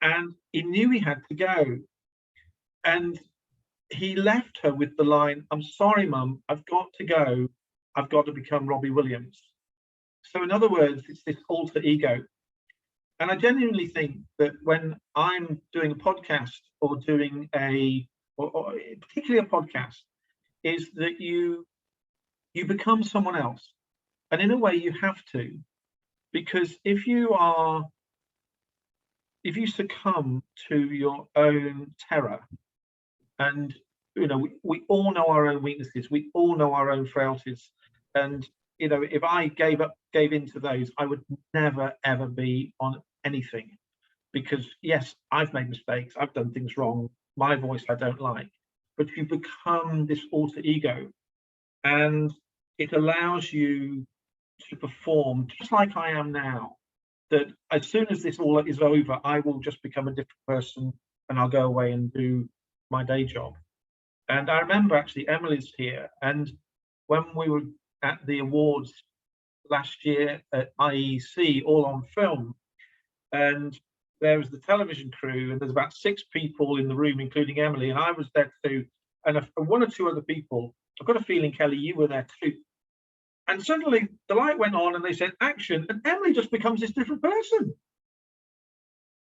And he knew he had to go. And he left her with the line, "I'm sorry, Mum, I've got to go. I've got to become Robbie Williams." So in other words, it's this alter ego. And I genuinely think that when I'm doing a podcast or doing or particularly a podcast, is that you become someone else. And in a way you have to, because if you succumb to your own terror, and you know, we all know our own weaknesses, we all know our own frailties, and you know, if I gave into those, I would never ever be on anything. Because yes, I've made mistakes, I've done things wrong, my voice I don't like, but you become this alter ego, and it allows you to perform just like I am now. That as soon as this all is over, I will just become a different person, and I'll go away and do my day job. And I remember actually Emily's here, and when we were at the awards last year at IEC, all on film, and there was the television crew, and there's about 6 people in the room, including Emily, and I was there too, and one or two other people. I've got a feeling, Kelly, you were there too. And suddenly the light went on and they said action, and Emily just becomes this different person.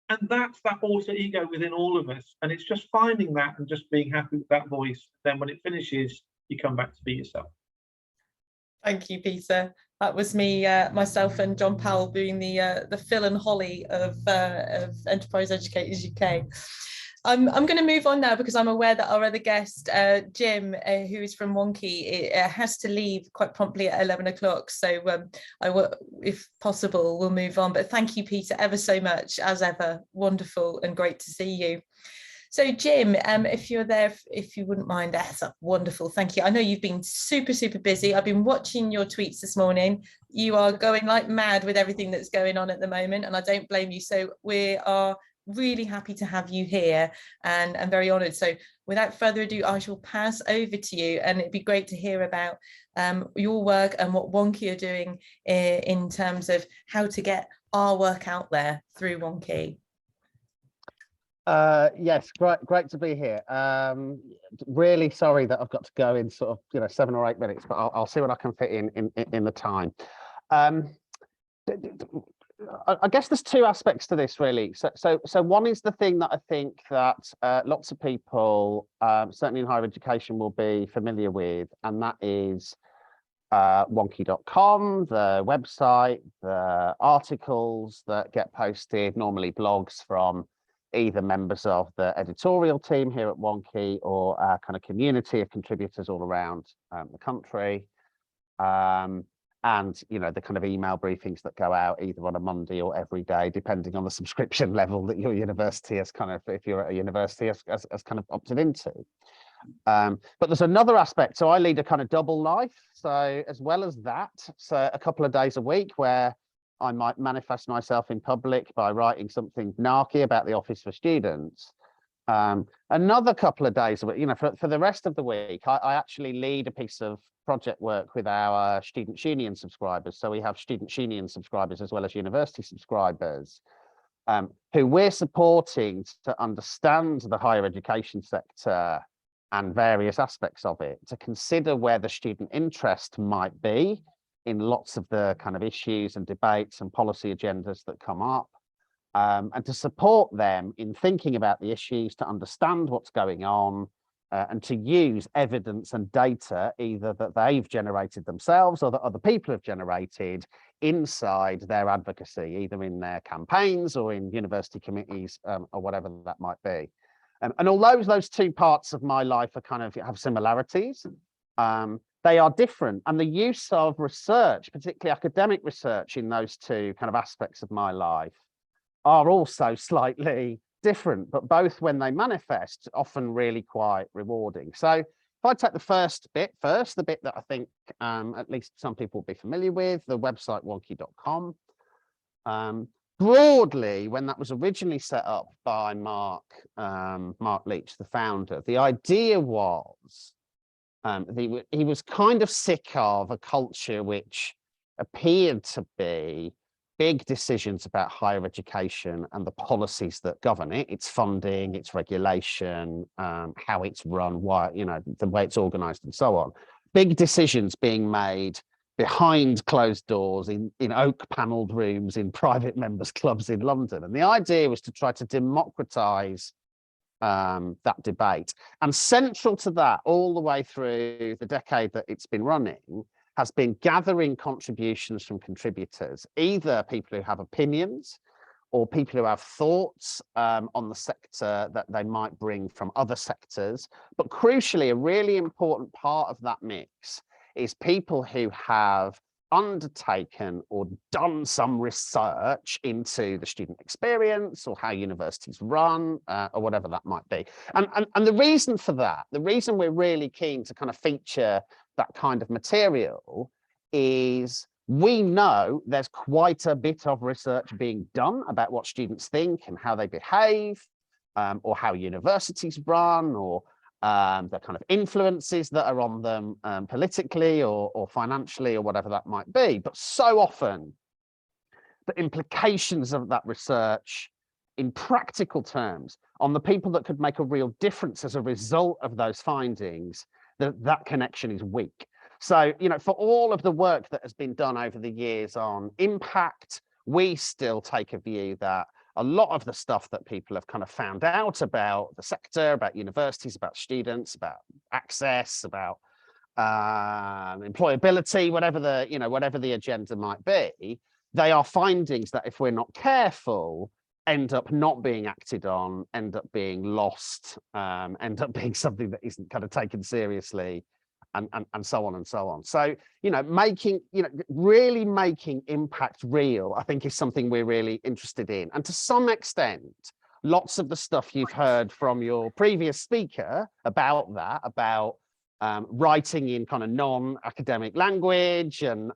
And that's that alter ego within all of us. And it's just finding that and just being happy with that voice. Then when it finishes, you come back to be yourself. Thank you, Peter. That was me, myself and John Powell doing the Phil and Holly of Enterprise Educators UK. I'm going to move on now because I'm aware that our other guest, Jim, who is from Wonky, has to leave quite promptly at 11 o'clock. So I will, if possible, we'll move on. But thank you, Peter, ever so much, as ever. Wonderful and great to see you. So Jim, if you're there, if you wouldn't mind, that's wonderful. Thank you. I know you've been super, super busy. I've been watching your tweets this morning. You are going like mad with everything that's going on at the moment, and I don't blame you. So we are really happy to have you here and I'm very honoured. So without further ado, I shall pass over to you, and it'd be great to hear about your work and what Wonky are doing in terms of how to get our work out there through Wonky. Yes, great to be here. Really sorry that I've got to go in sort of 7 or 8 minutes, but I'll see what I can fit in the time. I guess there's two aspects to this really. So one is the thing that I think that lots of people, certainly in higher education, will be familiar with, and that is wonky.com, the website, the articles that get posted, normally blogs from either members of the editorial team here at Wonky or our kind of community of contributors all around the country. And the kind of email briefings that go out either on a Monday or every day, depending on the subscription level that your university has kind of, if you're at a university, has kind of opted into. But there's another aspect. So I lead a kind of double life. So as well as that, so a couple of days a week where I might manifest myself in public by writing something narky about the Office for Students. Another couple of days, for the rest of the week, I actually lead a piece of project work with our Students' Union subscribers. So we have Students' Union subscribers as well as university subscribers, who we're supporting to understand the higher education sector and various aspects of it, to consider where the student interest might be in lots of the kind of issues and debates and policy agendas that come up, and to support them in thinking about the issues, to understand what's going on, and to use evidence and data either that they've generated themselves or that other people have generated inside their advocacy, either in their campaigns or in university committees, or whatever that might be. And although those two parts of my life are kind of have similarities, they are different, and the use of research, particularly academic research, in those two kind of aspects of my life are also slightly different, but both, when they manifest, often really quite rewarding. So if I take the first bit first, the bit that I think at least some people will be familiar with, the website wonky.com. Broadly, when that was originally set up by Mark Leach, the founder, the idea was he was kind of sick of a culture which appeared to be big decisions about higher education and the policies that govern it, its funding, its regulation, how it's run, why, the way it's organized and so on. Big decisions being made behind closed doors in oak paneled rooms in private members clubs in London. And the idea was to try to democratize that debate. And central to that, all the way through the decade that it's been running, has been gathering contributions from contributors, either people who have opinions or people who have thoughts on the sector that they might bring from other sectors. But crucially, a really important part of that mix is people who have undertaken or done some research into the student experience or how universities run, or whatever that might be. And the reason for that, the reason we're really keen to kind of feature that kind of material is we know there's quite a bit of research being done about what students think and how they behave, or how universities run, or the kind of influences that are on them politically or financially or whatever that might be. But so often the implications of that research in practical terms on the people that could make a real difference as a result of those findings, that connection is weak. So, for all of the work that has been done over the years on impact, we still take a view that a lot of the stuff that people have kind of found out about the sector, about universities, about students, about access, about employability, whatever the agenda might be, they are findings that if we're not careful, end up not being acted on, end up being lost, end up being something that isn't kind of taken seriously, and so on and so on. So, really making impact real, I think, is something we're really interested in. And to some extent, lots of the stuff you've heard from your previous speaker about that, about writing in kind of non-academic language and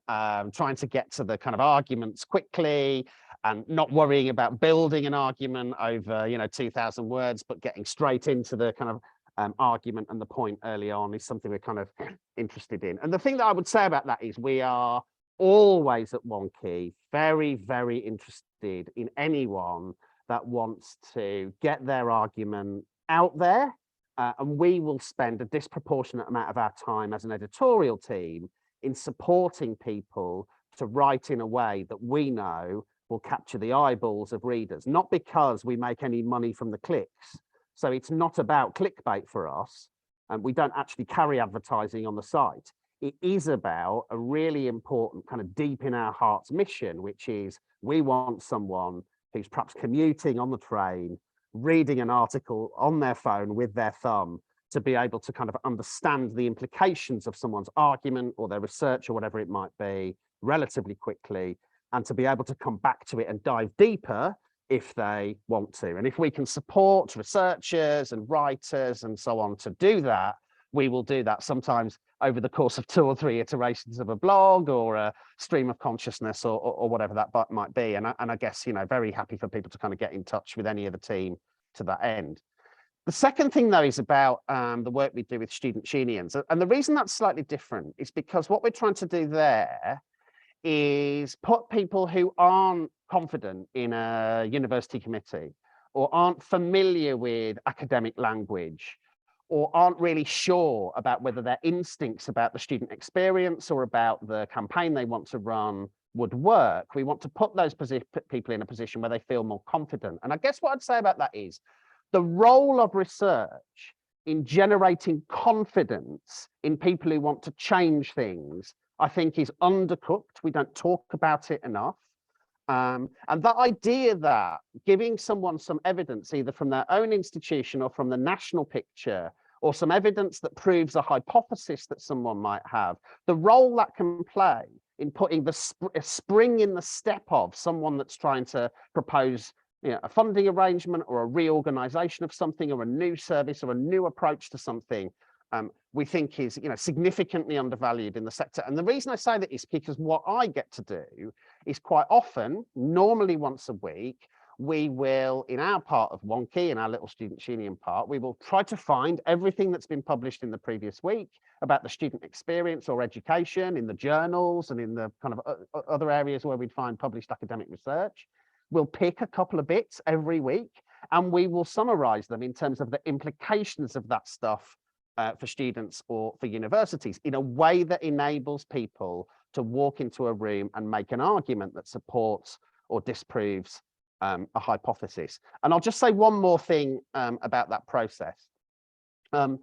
trying to get to the kind of arguments quickly and not worrying about building an argument over 2,000 words, but getting straight into the kind of argument and the point early on is something we're kind of interested in. And the thing that I would say about that is we are always at Wonky very, very interested in anyone that wants to get their argument out there. And we will spend a disproportionate amount of our time as an editorial team in supporting people to write in a way that we know will capture the eyeballs of readers, not because we make any money from the clicks. So it's not about clickbait for us, and we don't actually carry advertising on the site. It is about a really important kind of deep in our hearts mission, which is we want someone who's perhaps commuting on the train, reading an article on their phone with their thumb, to be able to kind of understand the implications of someone's argument or their research or whatever it might be relatively quickly, and to be able to come back to it and dive deeper if they want to. And if we can support researchers and writers and so on to do that, we will do that, sometimes over the course of 2 or 3 iterations of a blog or a stream of consciousness or whatever that might be. And I guess, very happy for people to kind of get in touch with any of the team to that end. The second thing, though, is about the work we do with student unions. And the reason that's slightly different is because what we're trying to do there is put people who aren't confident in a university committee or aren't familiar with academic language or aren't really sure about whether their instincts about the student experience or about the campaign they want to run would work. We want to put those people in a position where they feel more confident. And I guess what I'd say about that is the role of research in generating confidence in people who want to change things, I think, is undercooked. We don't talk about it enough. And that idea that giving someone some evidence, either from their own institution or from the national picture, or some evidence that proves a hypothesis that someone might have, the role that can play in putting the spring in the step of someone that's trying to propose a funding arrangement or a reorganization of something or a new service or a new approach to something, we think is significantly undervalued in the sector. And the reason I say that is because what I get to do is quite often, normally once a week, we will, in our part of Wonky, in our little student union part, we will try to find everything that's been published in the previous week about the student experience or education in the journals and in the kind of other areas where we'd find published academic research. We'll pick a couple of bits every week and we will summarize them in terms of the implications of that stuff for students or for universities in a way that enables people to walk into a room and make an argument that supports or disproves a hypothesis. And I'll just say one more thing about that process. When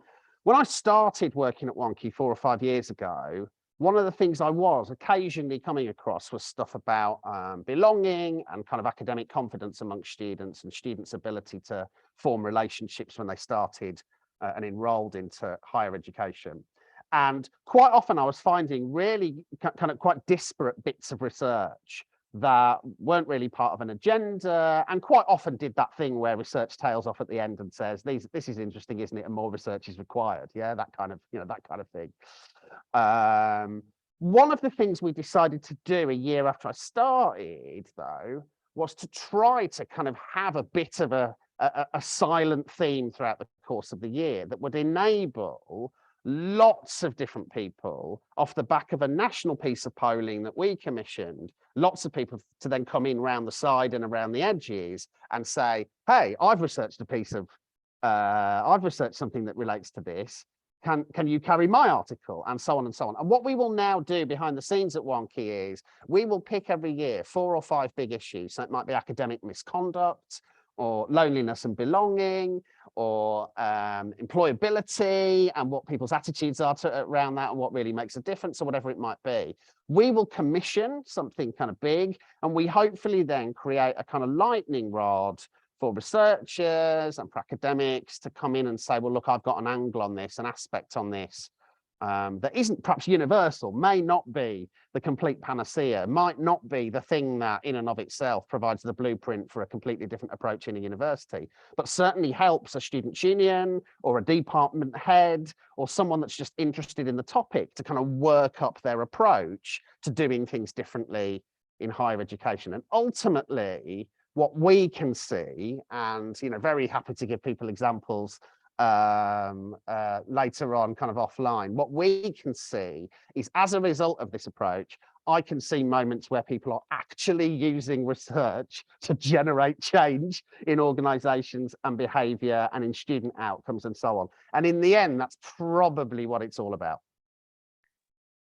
I started working at Wonky 4 or 5 years ago, one of the things I was occasionally coming across was stuff about belonging and kind of academic confidence amongst students and students' ability to form relationships when they started and enrolled into higher education. And quite often I was finding really kind of quite disparate bits of research that weren't really part of an agenda, and quite often did that thing where research tails off at the end and says, this is interesting, isn't it? And more research is required. Yeah, that kind of, that kind of thing. One of the things we decided to do a year after I started, though, was to try to kind of have a bit of a silent theme throughout the course of the year that would enable lots of different people, off the back of a national piece of polling that we commissioned, lots of people to then come in around the side and around the edges and say, hey, I've researched a piece of, I've researched something that relates to this. Can you carry my article? And so on and so on. And what we will now do behind the scenes at Wonky is we will pick every year 4 or 5 big issues. So it might be academic misconduct, or loneliness and belonging, or employability and what people's attitudes are around that and what really makes a difference, or whatever it might be. We will commission something kind of big, and we hopefully then create a kind of lightning rod for researchers and for academics to come in and say, well, look, I've got an angle on this, an aspect on this that isn't perhaps universal, may not be the complete panacea, might not be the thing that in and of itself provides the blueprint for a completely different approach in a university, but certainly helps a students' union or a department head or someone that's just interested in the topic to kind of work up their approach to doing things differently in higher education. And ultimately, what we can see, and very happy to give people examples later on kind of offline, what we can see is as a result of this approach, I can see moments where people are actually using research to generate change in organizations and behavior and in student outcomes and so on. And in the end, that's probably what it's all about.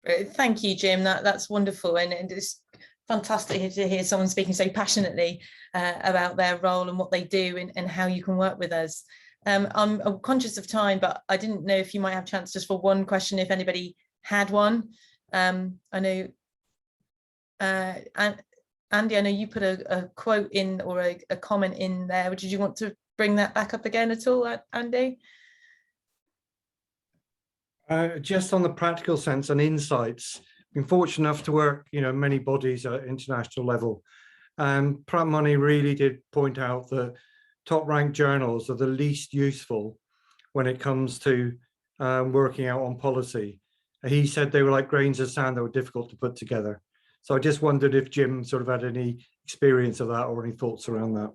Thank you, Jim. That's wonderful. And it's fantastic to hear someone speaking so passionately about their role and what they do and how you can work with us. I'm conscious of time, but I didn't know if you might have a chance just for one question, if anybody had one. I know, and Andy, I know you put a quote in or a comment in there. Did you want to bring that back up again at all, Andy? Just on the practical sense and insights, been fortunate enough to work, many bodies at international level. Pratt Money really did point out that top-ranked journals are the least useful when it comes to working out on policy. He said they were like grains of sand that were difficult to put together. So I just wondered if Jim sort of had any experience of that or any thoughts around that.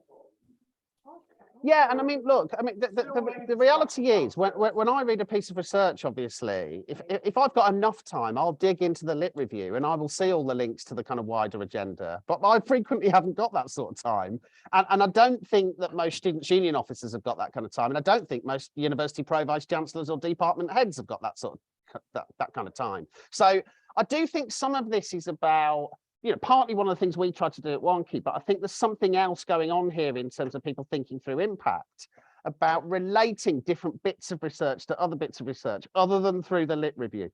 Yeah, and I mean, look, the reality is when I read a piece of research, obviously, if I've got enough time, I'll dig into the lit review and I will see all the links to the kind of wider agenda. But I frequently haven't got that sort of time. And I don't think that most students' union officers have got that kind of time. And I don't think most university pro-vice chancellors or department heads have got that sort of that kind of time. So I do think some of this is about, partly one of the things we try to do at Wonky, but I think there's something else going on here in terms of people thinking through impact, about relating different bits of research to other bits of research other than through the lit review.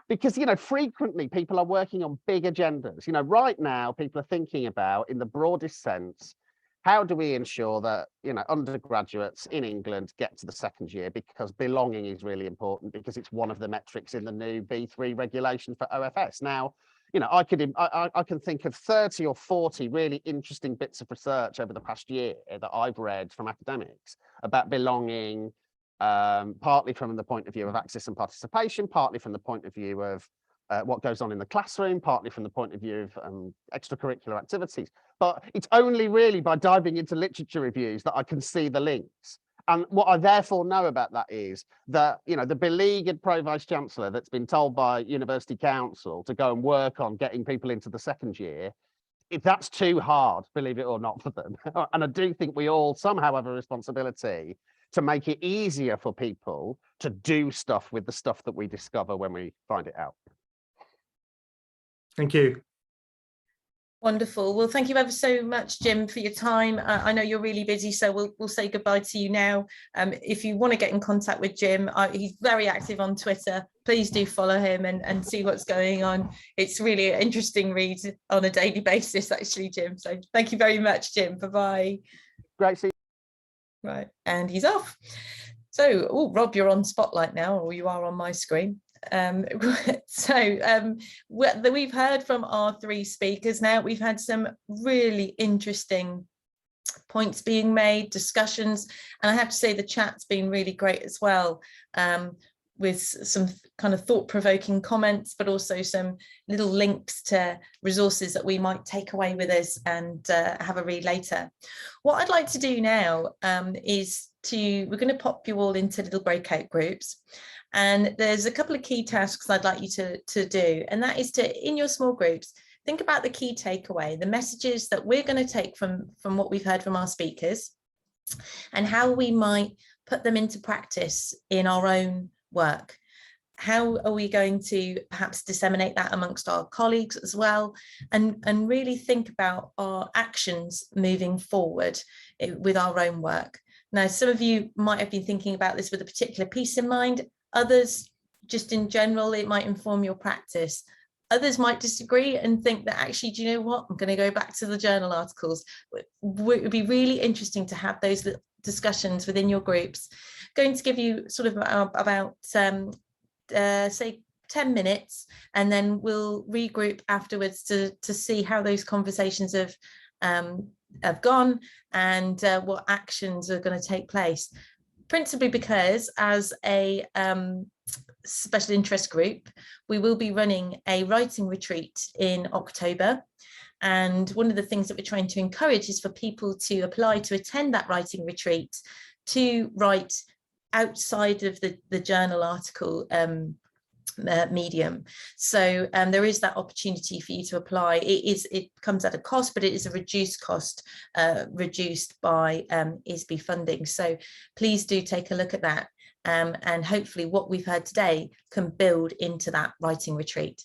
Because, frequently people are working on big agendas. Right now people are thinking about, in the broadest sense, how do we ensure that, undergraduates in England get to the second year, because belonging is really important, because it's one of the metrics in the new B3 regulation for OFS. Now, I can think of 30 or 40 really interesting bits of research over the past year that I've read from academics about belonging, partly from the point of view of access and participation, partly from the point of view of what goes on in the classroom, partly from the point of view of extracurricular activities. But it's only really by diving into literature reviews that I can see the links. And what I therefore know about that is that, the beleaguered pro-vice chancellor that's been told by university council to go and work on getting people into the second year, if that's too hard, believe it or not, for them. And I do think we all somehow have a responsibility to make it easier for people to do stuff with the stuff that we discover when we find it out. Thank you. Wonderful. Well, thank you ever so much, Jim, for your time. I know you're really busy, so we'll say goodbye to you now. If you want to get in contact with Jim, he's very active on Twitter. Please do follow him and see what's going on. It's really an interesting read on a daily basis, actually, Jim. So thank you very much, Jim. Bye-bye. Great to see you. Right, and he's off. So, Rob, you're on Spotlight now, or you are on my screen. We've heard from our three speakers now. We've had some really interesting points being made, discussions, and I have to say the chat's been really great as well, with some kind of thought-provoking comments, but also some little links to resources that we might take away with us and have a read later. What I'd like to do now is we're going to pop you all into little breakout groups. And there's a couple of key tasks I'd like you to do, and that is to, in your small groups, think about the key takeaway, the messages that we're going to take from what we've heard from our speakers, and how we might put them into practice in our own work. how are we going to perhaps disseminate that amongst our colleagues as well, and really think about our actions moving forward with our own work. Now, some of you might have been thinking about this with a particular piece in mind. Others, just in general, it might inform your practice. Others might disagree and think that actually, do you know what, I'm going to go back to the journal articles. It would be really interesting to have those discussions within your groups. Going to give you sort of about say 10 minutes, and then we'll regroup afterwards to see how those conversations have gone and what actions are going to take place. Principally because as a special interest group, we will be running a writing retreat in October. And one of the things that we're trying to encourage is for people to apply to attend that writing retreat, to write outside of the journal article medium. So there is that opportunity for you to apply. It comes at a cost, but it is a reduced cost, reduced by ISBE funding. So please do take a look at that, and hopefully what we've heard today can build into that writing retreat.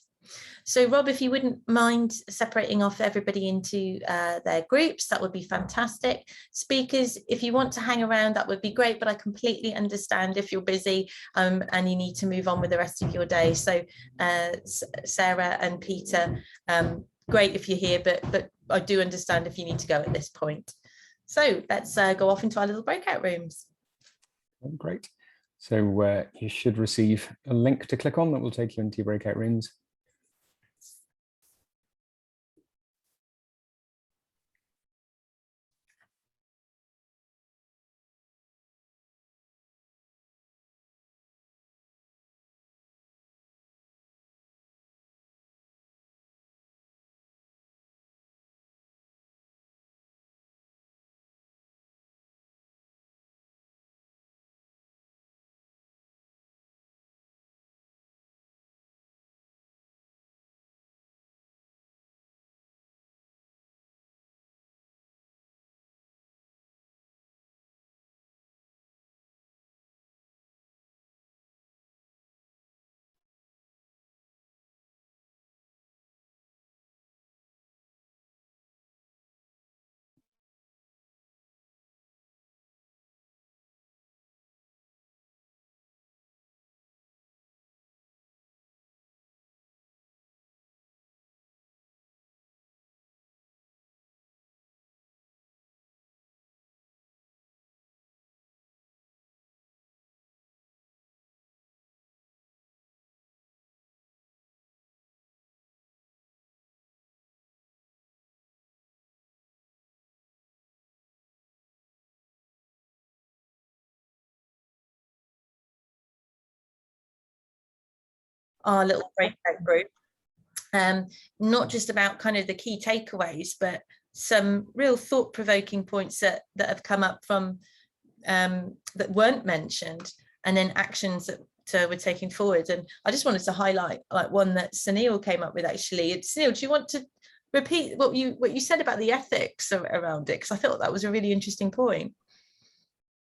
So Rob, if you wouldn't mind separating off everybody into their groups, that would be fantastic. Speakers, if you want to hang around, that would be great, but I completely understand if you're busy and you need to move on with the rest of your day. So Sarah and Peter, great if you're here, but I do understand if you need to go at this point. So let's go off into our little breakout rooms. Great. So you should receive a link to click on that will take you into your breakout rooms. Our little breakout group, not just about kind of the key takeaways, but some real thought-provoking points that have come up from that weren't mentioned, and then actions that we're taking forward. And I just wanted to highlight like one that Sunil came up with actually. Sunil, do you want to repeat what you said about the ethics around it? Because I thought that was a really interesting point.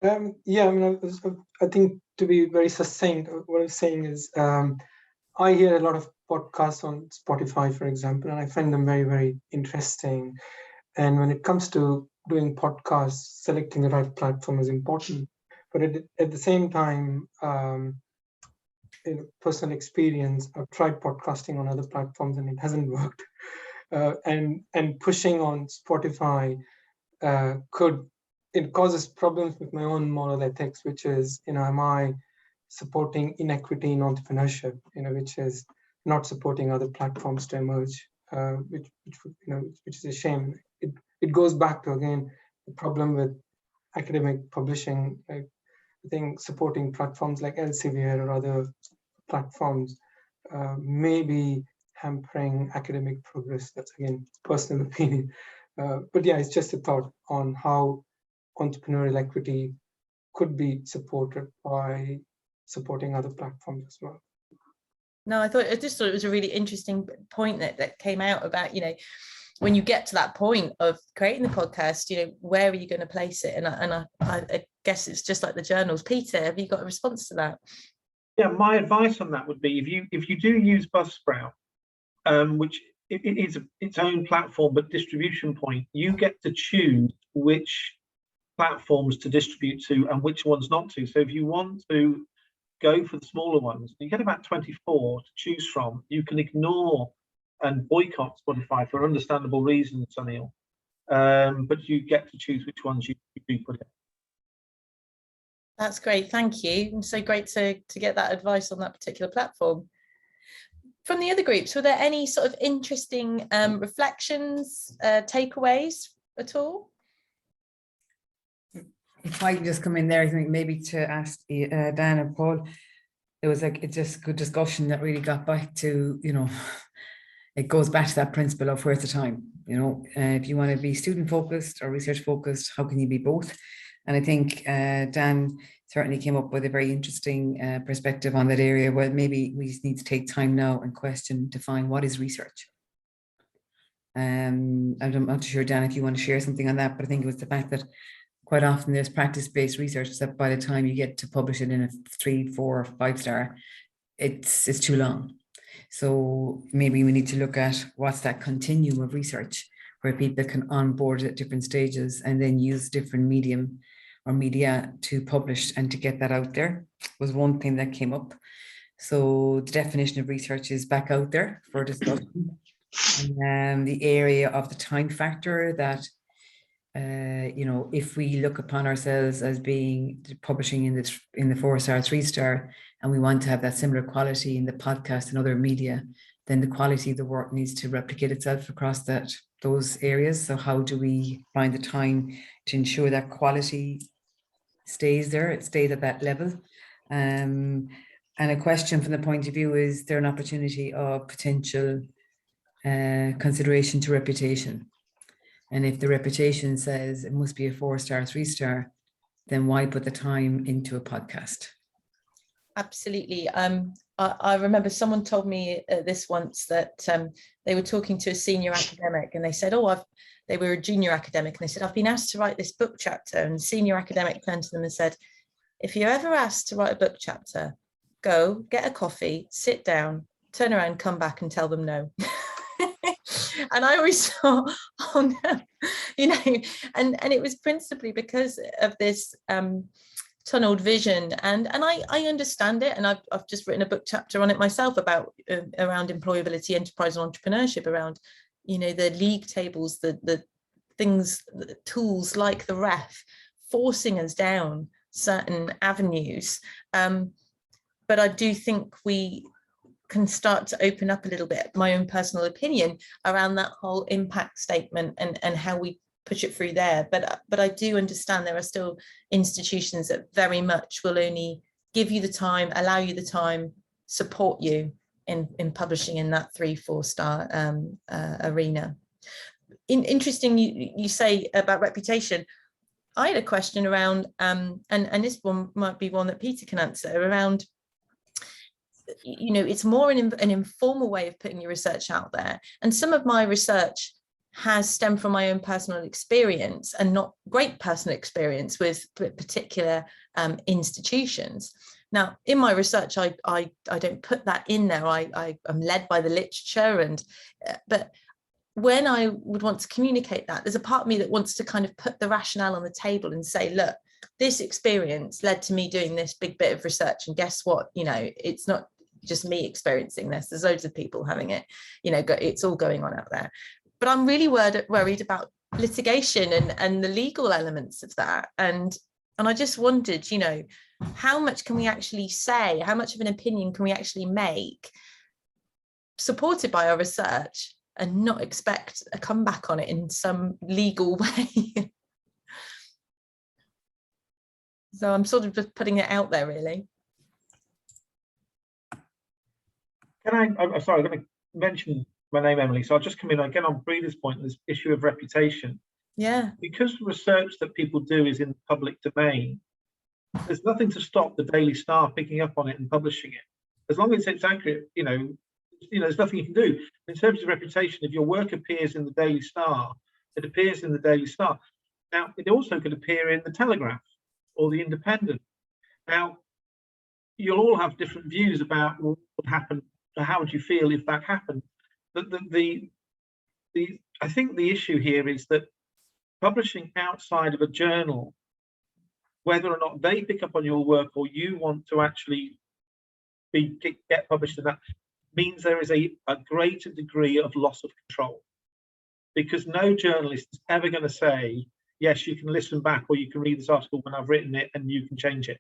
Yeah, I mean, I think to be very succinct, what I'm saying is I hear a lot of podcasts on Spotify, for example, and I find them very, very interesting. And when it comes to doing podcasts, selecting the right platform is important. But at the same time, in personal experience, I've tried podcasting on other platforms and it hasn't worked. And pushing on Spotify it causes problems with my own moral ethics, which is, am I supporting inequity in entrepreneurship, which is not supporting other platforms to emerge, which is a shame. It goes back to, again, the problem with academic publishing. I think supporting platforms like Elsevier or other platforms may be hampering academic progress. That's, again, personal opinion. But yeah, it's just a thought on how entrepreneurial equity could be supported by supporting other platforms as well. No, I just thought it was a really interesting point that came out about, when you get to that point of creating the podcast, where are you going to place it? And I guess it's just like the journals. Peter, have you got a response to that? Yeah, my advice on that would be if you do use Buzzsprout, which it is its own platform but distribution point, you get to choose which platforms to distribute to and which ones not to. So if you want to go for the smaller ones, you get about 24 to choose from. You can ignore and boycott Spotify for understandable reasons, Sunil, but you get to choose which ones you do put in. That's great, thank you. And so great to get that advice on that particular platform. From the other groups, were there any sort of interesting reflections, takeaways at all? If I can just come in there, I think maybe to ask Dan and Paul, there was like, it's just good discussion that really got back to, you know, it goes back to that principle of where's the time, you know, if you want to be student focused or research focused, how can you be both? And I think Dan certainly came up with a very interesting perspective on that area where maybe we just need to take time now and define what is research. I'm not sure, Dan, if you want to share something on that, but I think it was the fact that quite often there's practice-based research that by the time you get to publish it in a 3, 4, 5 star, it's too long. So maybe we need to look at what's that continuum of research where people can onboard at different stages and then use different medium or media to publish and to get that out there was one thing that came up. So the definition of research is back out there for discussion. And the area of the time factor that, you know, if we look upon ourselves as being publishing in the 4 star, 3 star, and we want to have that similar quality in the podcast and other media, then the quality of the work needs to replicate itself across those areas. So how do we find the time to ensure that quality stays there, it stays at that level? And a question from the point of view, is there an opportunity of potential consideration to reputation? And if the reputation says it must be a 4 star, 3 star, then why put the time into a podcast? Absolutely. I remember someone told me this once, that they were talking to a senior academic and they said, they were a junior academic, and they said, I've been asked to write this book chapter. And the senior academic turned to them and said, if you're ever asked to write a book chapter, go get a coffee, sit down, turn around, come back and tell them no. And I always thought, oh no, you know, and it was principally because of this tunneled vision, and I understand it, and I've just written a book chapter on it myself about around employability, enterprise and entrepreneurship, around, you know, the league tables, the things, the tools like the ref forcing us down certain avenues, but I do think we can start to open up a little bit, my own personal opinion, around that whole impact statement and how we push it through there. But I do understand there are still institutions that very much will only give you the time, allow you the time, support you in publishing in that 3-4 star arena. Interesting you say about reputation. I had a question around, and this one might be one that Peter can answer, around, you know, it's more an informal way of putting your research out there. And some of my research has stemmed from my own personal experience, and not great personal experience with particular institutions. Now, in my research, I don't put that in there. I'm led by the literature, but when I would want to communicate that, there's a part of me that wants to kind of put the rationale on the table and say, look, this experience led to me doing this big bit of research, and guess what, you know, it's not just me experiencing this, there's loads of people having it, you know, it's all going on out there. But I'm really worried about litigation and the legal elements of that, and I just wondered, you know, how much can we actually say, how much of an opinion can we actually make supported by our research and not expect a comeback on it in some legal way? So I'm sort of just putting it out there, really. I'm sorry, I'm going to mention my name, Emily, so I'll just come in again on Breda's point, this issue of reputation. Yeah. Because the research that people do is in the public domain, there's nothing to stop the Daily Star picking up on it and publishing it. As long as it's accurate, you know, there's nothing you can do. In terms of reputation, if your work appears in the Daily Star, it appears in the Daily Star. Now, it also could appear in the Telegraph or the Independent. Now, you'll all have different views about what would happen. How would you feel if that happened? I think the issue here is that publishing outside of a journal, whether or not they pick up on your work or you want to actually get published in that, means there is a greater degree of loss of control, because no journalist is ever going to say, yes, you can listen back or you can read this article when I've written it and you can change it.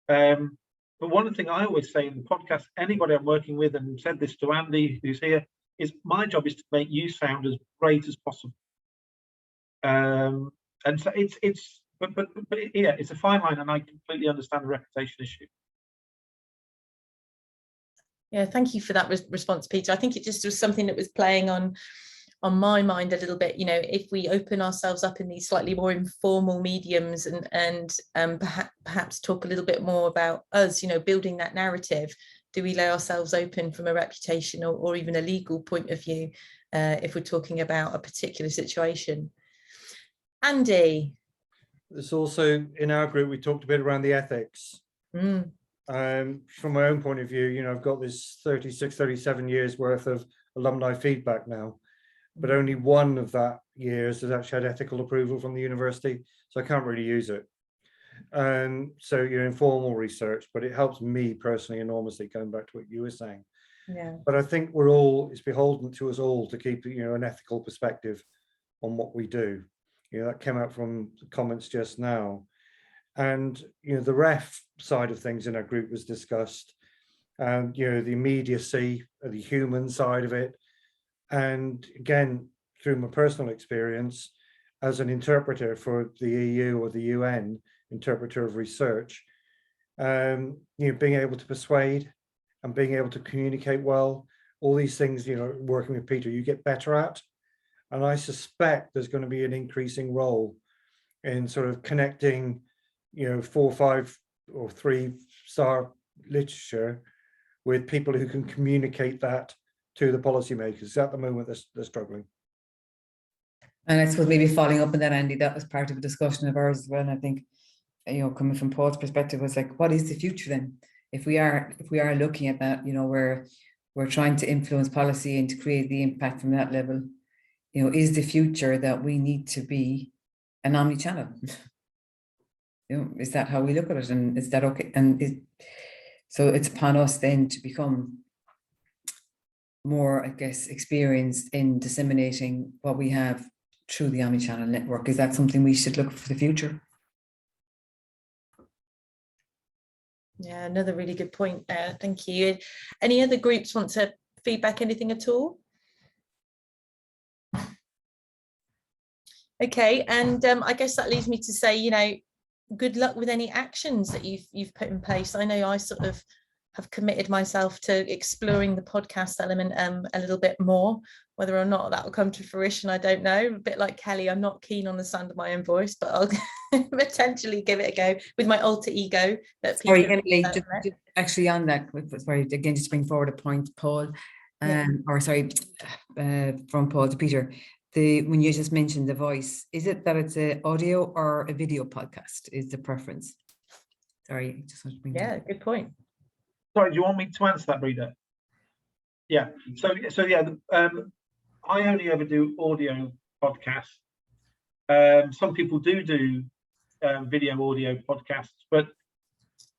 But one thing I always say in the podcast, anybody I'm working with, and said this to Andy, who's here, is my job is to make you sound as great as possible. And so but yeah, it's a fine line, and I completely understand the reputation issue. Yeah, thank you for that response, Peter. I think it just was something that was playing on my mind a little bit. You know, if we open ourselves up in these slightly more informal mediums and perhaps talk a little bit more about us, you know, building that narrative, do we lay ourselves open from a reputation or even a legal point of view if we're talking about a particular situation? Andy? There's also, in our group, we talked a bit around the ethics. From my own point of view, you know, I've got this 36, 37 years worth of alumni feedback now, but only one of that years has actually had ethical approval from the university, so I can't really use it. So you're informal research, but it helps me personally enormously, going back to what you were saying. Yeah. But I think it's beholden to us all to keep, you know, an ethical perspective on what we do. You know, that came out from the comments just now. And, you know, the ref side of things in our group was discussed, and, you know, the immediacy, the human side of it. And again, through my personal experience as an interpreter for the EU or the UN, interpreter of research, you know, being able to persuade and being able to communicate well, all these things, you know, working with Peter, you get better at. And I suspect there's going to be an increasing role in sort of connecting, you know, 4, 5 or 3-star literature with people who can communicate that to the policymakers. At the moment, they're struggling. And I suppose maybe following up on that, Andy, that was part of a discussion of ours as well. And I think, you know, coming from Paul's perspective, was like, what is the future then? If we are looking at that, you know, we're trying to influence policy and to create the impact from that level, you know, is the future that we need to be an omni-channel? You know, is that how we look at it? And is that okay? And so it's upon us then to become more, I guess, experienced in disseminating what we have through the omni-channel network. Is that something we should look for the future? Yeah, another really good point there. Thank you. Any other groups want to feedback anything at all? Okay, and I guess that leads me to say, you know, good luck with any actions that you've put in place. I know I sort of have committed myself to exploring the podcast element a little bit more. Whether or not that will come to fruition, I don't know. A bit like Kelly, I'm not keen on the sound of my own voice, but I'll potentially give it a go with my alter ego. Sorry, Emily, just actually on that, sorry, again, just to bring forward a point, Paul, or sorry, from Paul to Peter. When you just mentioned the voice, is it that it's an audio or a video podcast is the preference? Sorry, just want to bring that. Good point. Sorry, do you want me to answer that, Rita? Yeah. So yeah, I only ever do audio podcasts. Some people do video audio podcasts, but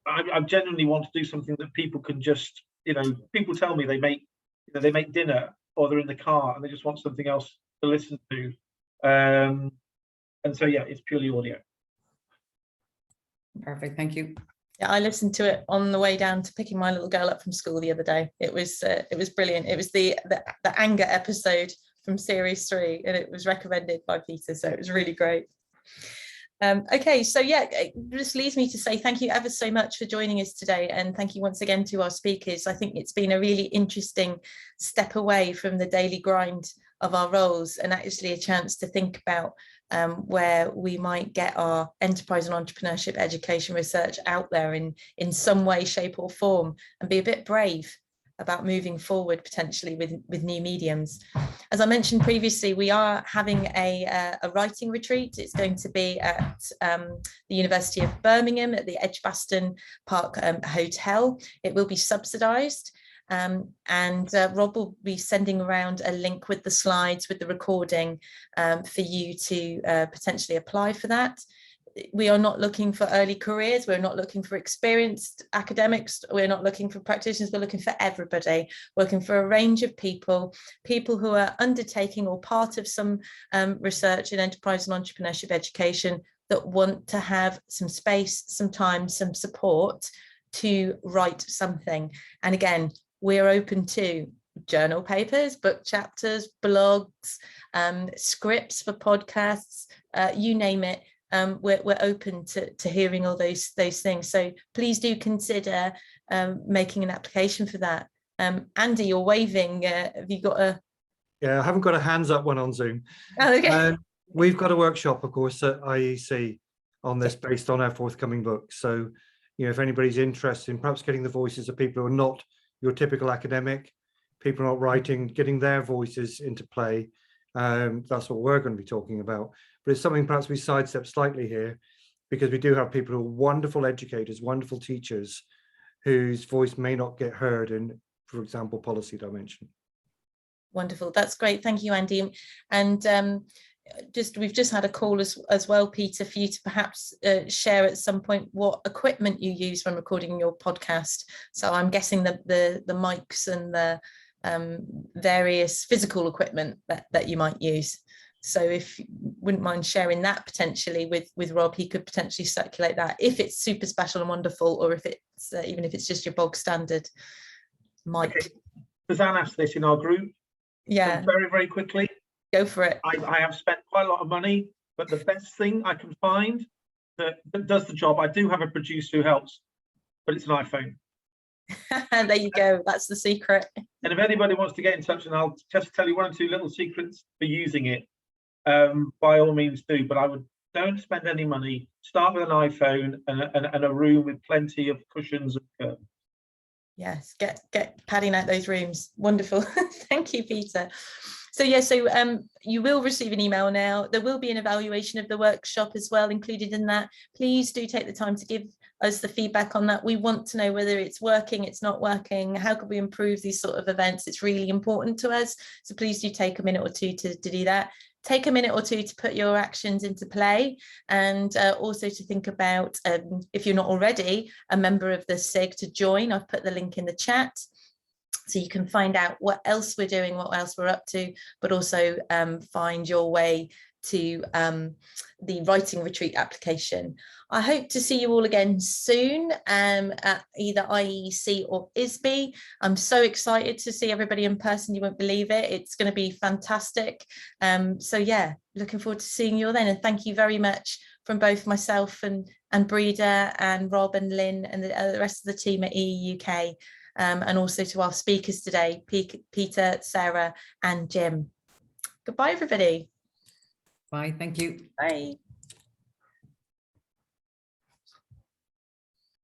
I genuinely want to do something that people can just, you know, people tell me they make dinner or they're in the car and they just want something else to listen to. And so yeah, it's purely audio. Perfect, thank you. Yeah, I listened to it on the way down to picking my little girl up from school the other day. It was brilliant. It was the anger episode from series 3, and it was recommended by Peter, so it was really great. Okay, so yeah, it just leaves me to say thank you ever so much for joining us today, and thank you once again to our speakers. I think it's been a really interesting step away from the daily grind of our roles, and actually a chance to think about where we might get our enterprise and entrepreneurship education research out there in some way, shape or form, and be a bit brave about moving forward potentially with new mediums. As I mentioned previously, we are having a writing retreat. It's going to be at the University of Birmingham at the Edgbaston Park Hotel. It will be subsidised. And Rob will be sending around a link with the slides, with the recording, for you to potentially apply for that. We are not looking for early careers. We're not looking for experienced academics. We're not looking for practitioners. We're looking for everybody. We're looking for a range of people who are undertaking or part of some research in enterprise and entrepreneurship education that want to have some space, some time, some support to write something. And again, we're open to journal papers, book chapters, blogs, scripts for podcasts, you name it. We're open to hearing all those things. So please do consider making an application for that. Andy, you're waving. Have you got a? Yeah, I haven't got a hands up one on Zoom. Oh, okay. We've got a workshop, of course, at IEC on this based on our forthcoming book. So, if anybody's interested in perhaps getting the voices of people who are not your typical academic, people not writing, getting their voices into play, that's what we're going to be talking about. But it's something perhaps we sidestep slightly here, because we do have people who are wonderful educators, wonderful teachers, whose voice may not get heard in, for example, policy dimension. Wonderful. That's great. Thank you, Andy. And we've just had a call as well, Peter, for you to perhaps share at some point what equipment you use when recording your podcast. So I'm guessing the mics and the various physical equipment that you might use. So if you wouldn't mind sharing that potentially with Rob, he could potentially circulate that if it's super special and wonderful, or if it's even if it's just your bog standard mic. Okay. Suzanne asked this in our group. Yeah. So very, very quickly. Go for it. I have spent quite a lot of money, but the best thing I can find that does the job, I do have a producer who helps, but it's an iPhone. There you go. That's the secret. And if anybody wants to get in touch, and I'll just tell you one or two little secrets for using it, by all means do. But don't spend any money. Start with an iPhone and a room with plenty of cushions and curtains. Yes, get padding out those rooms. Wonderful. Thank you, Peter. So you will receive an email now. There will be an evaluation of the workshop as well included in that. Please do take the time to give us the feedback on that. We want to know whether it's working, it's not working, how could we improve these sort of events. It's really important to us. So please do take a minute or two to do that. Take a minute or two to put your actions into play, and also to think about, if you're not already a member of the SIG, to join. I've put the link in the chat, so you can find out what else we're doing, what else we're up to, but also find your way to the writing retreat application. I hope to see you all again soon at either IEC or ISBE. I'm so excited to see everybody in person. You won't believe it. It's going to be fantastic. So yeah, looking forward to seeing you all then. And thank you very much from both myself and Breda and Rob and Lynn and the rest of the team at EEUK. And also to our speakers today, Peter, Sarah and Jim. Goodbye, everybody. Bye. Thank you. Bye.